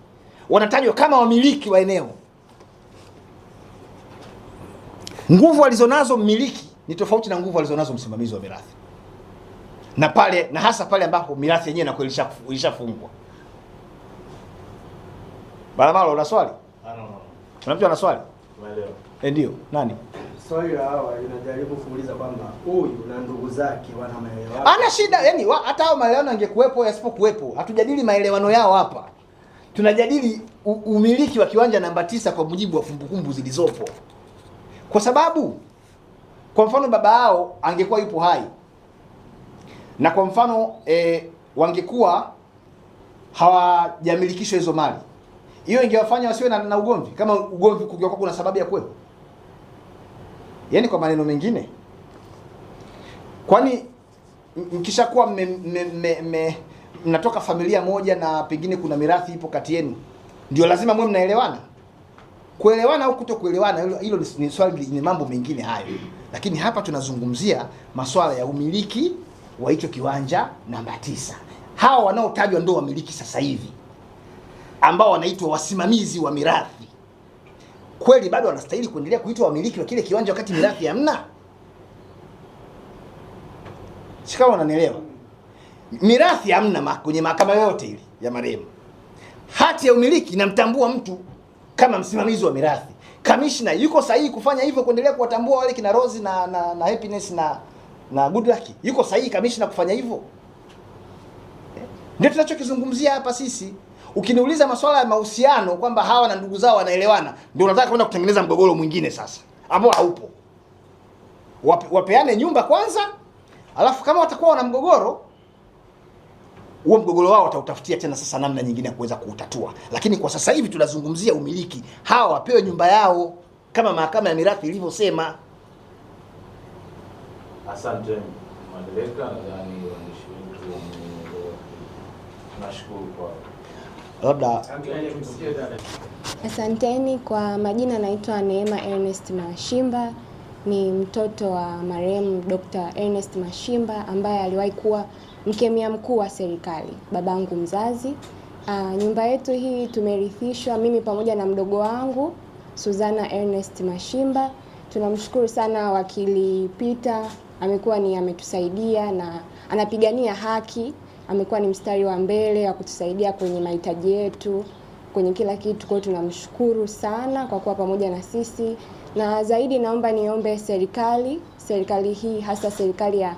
wanatajwa kama wamiliki wa eneo. Nguvu alizonazo mmiliki ni tofauti na nguvu alizonazo msimamizi wa mirathi, na hasa pale ambapo mirathi yenyewe inakuwa ilishafungwa. Balamalo, una swali? No. Kuna mtu ana swali? Umeelewa? Ndio. Nani? Swali la hawa inajaribu kuuliza kwamba huyu na ndugu zake wana maelewano. Ana shida, yani hata hao maelewano angekuepo yasipokuepo. Hatujadili maelewano yao hapa. Tunajadili umiliki wa kiwanja namba 9 kwa mujibu wa kumbukumbu zilizopo. Kwa sababu kwa mfano baba yao angekuwa yupo hai, na kwa mfano wangekuwa hawajamilikishwa hizo mali, hiyo ingewafanya wasiwe na ugomvi, kama ugomvi kungekuwa kuna sababu ya kuwepo. Yaani kwa maneno mengine, kwani mkishakuwa mnatoka familia moja na pengine kuna mirathi ipo kati yenu, ndio lazima mwe mnaelewana? Kuelewana au kutokuelewana, hilo ni swali, ni mambo mengine hayo. Lakini hapa tunazungumzia masuala ya umiliki wa hicho kiwanja namba 9. Hawa wanaotajwa ndio wamiliki sasa hivi ambao wanaitwa wasimamizi wa mirathi. Kweli bado wanastahili kuendelea kuitwa wamiliki wa kile kiwanja wakati mirathi hamna? Shikamoo, unanielewa? Mirathi hamna kwenye mahakama yote ile ya marehemu. Hati ya umiliki inamtambua mtu kama msimamizi wa mirathi. Kamishna yuko sahihi kufanya hivyo, kuendelea kuwatambua wale kina Rose na Happiness na Good Luck. Yuko sahihi kamishna kufanya hivyo? Ndio tunachokizungumzia hapa sisi. Ukiniuliza masuala ya mahusiano kwamba hawa na ndugu zao wanaelewana, ndio unataka kwenda kutengeneza mgogoro mwingine sasa ambao haupo. Wapeane nyumba kwanza, alafu kama watakuwa wana mgogoro, huo mgogoro wao watautafutia tena sasa namna nyingine ya kuweza kuutatua. Lakini kwa sasa hivi tunazungumzia umiliki. Hawa wapewe nyumba yao kama mahakama ya mirathi ilivyosema. Asante Madereka, nadhani waandishi wetu tunashukuru kwa labda. Asanteni. Kwa majina naitwa Neema Ernest Mashimba, ni mtoto wa marehemu Dr. Ernest Mashimba ambaye aliwahi kuwa mkemia mkuu wa serikali, babangu mzazi. Nyumba yetu hii tumerithishwa mimi pamoja na mdogo wangu Suzana Ernest Mashimba. Tunamshukuru sana wakili Peter, amekuwa ametusaidia na anapigania haki. Amekuwa ni mstari wa mbele wa kutusaidia kwenye mahitaji yetu, kwenye kila kitu. Kwa hiyo tunamshukuru sana kwa kuwa pamoja na sisi. Na zaidi naomba niombe serikali hii, hasa serikali ya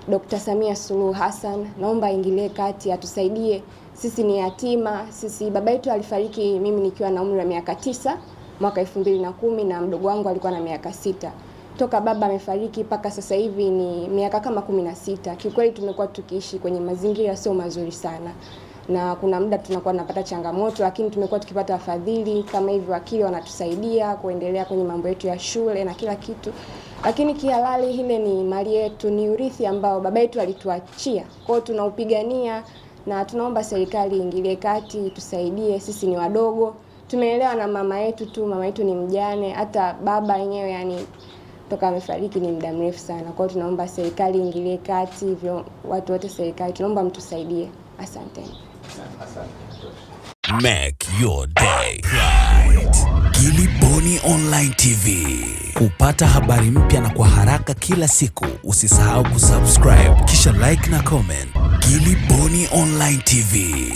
Dr. Samia Suluhu Hassan, naomba ingilie kati, atusaidie. Sisi ni yatima. Sisi baba yetu alifariki mimi nikiwa na umri wa miaka 9 mwaka 2010 na mdogo wangu alikuwa na miaka 6. Toka baba amefariki mpaka sasa hivi ni miaka kama 16. Kiukweli tumekuwa tukiishi kwenye mazingira sio mazuri sana. Na kuna muda tunakuwa tunapata changamoto, lakini tumekuwa tukipata wafadhili kama hivi, wakili wanatusaidia kuendelea kwenye mambo yetu ya shule na kila kitu. Lakini kihalali ile ni mali yetu, ni urithi ambao baba yetu alituachia. Kwa hiyo tunaupigania na tunaomba serikali iingilie kati, tusaidie. Sisi ni wadogo. Tumeelewa na mama yetu tu, mama yetu ni mjane, hata baba yenyewe yani toka amefariki ni muda mrefu sana. Kwa hiyo tunaomba serikali iingilie kati, hivyo watu wote serikali tunaomba mtusaidie. Asante. Make your day right. Gilly Bonny Online TV. Kupata habari mpya na kwa haraka kila siku, usisahau kusubscribe kisha like na comment. Gilly Bonny Online TV.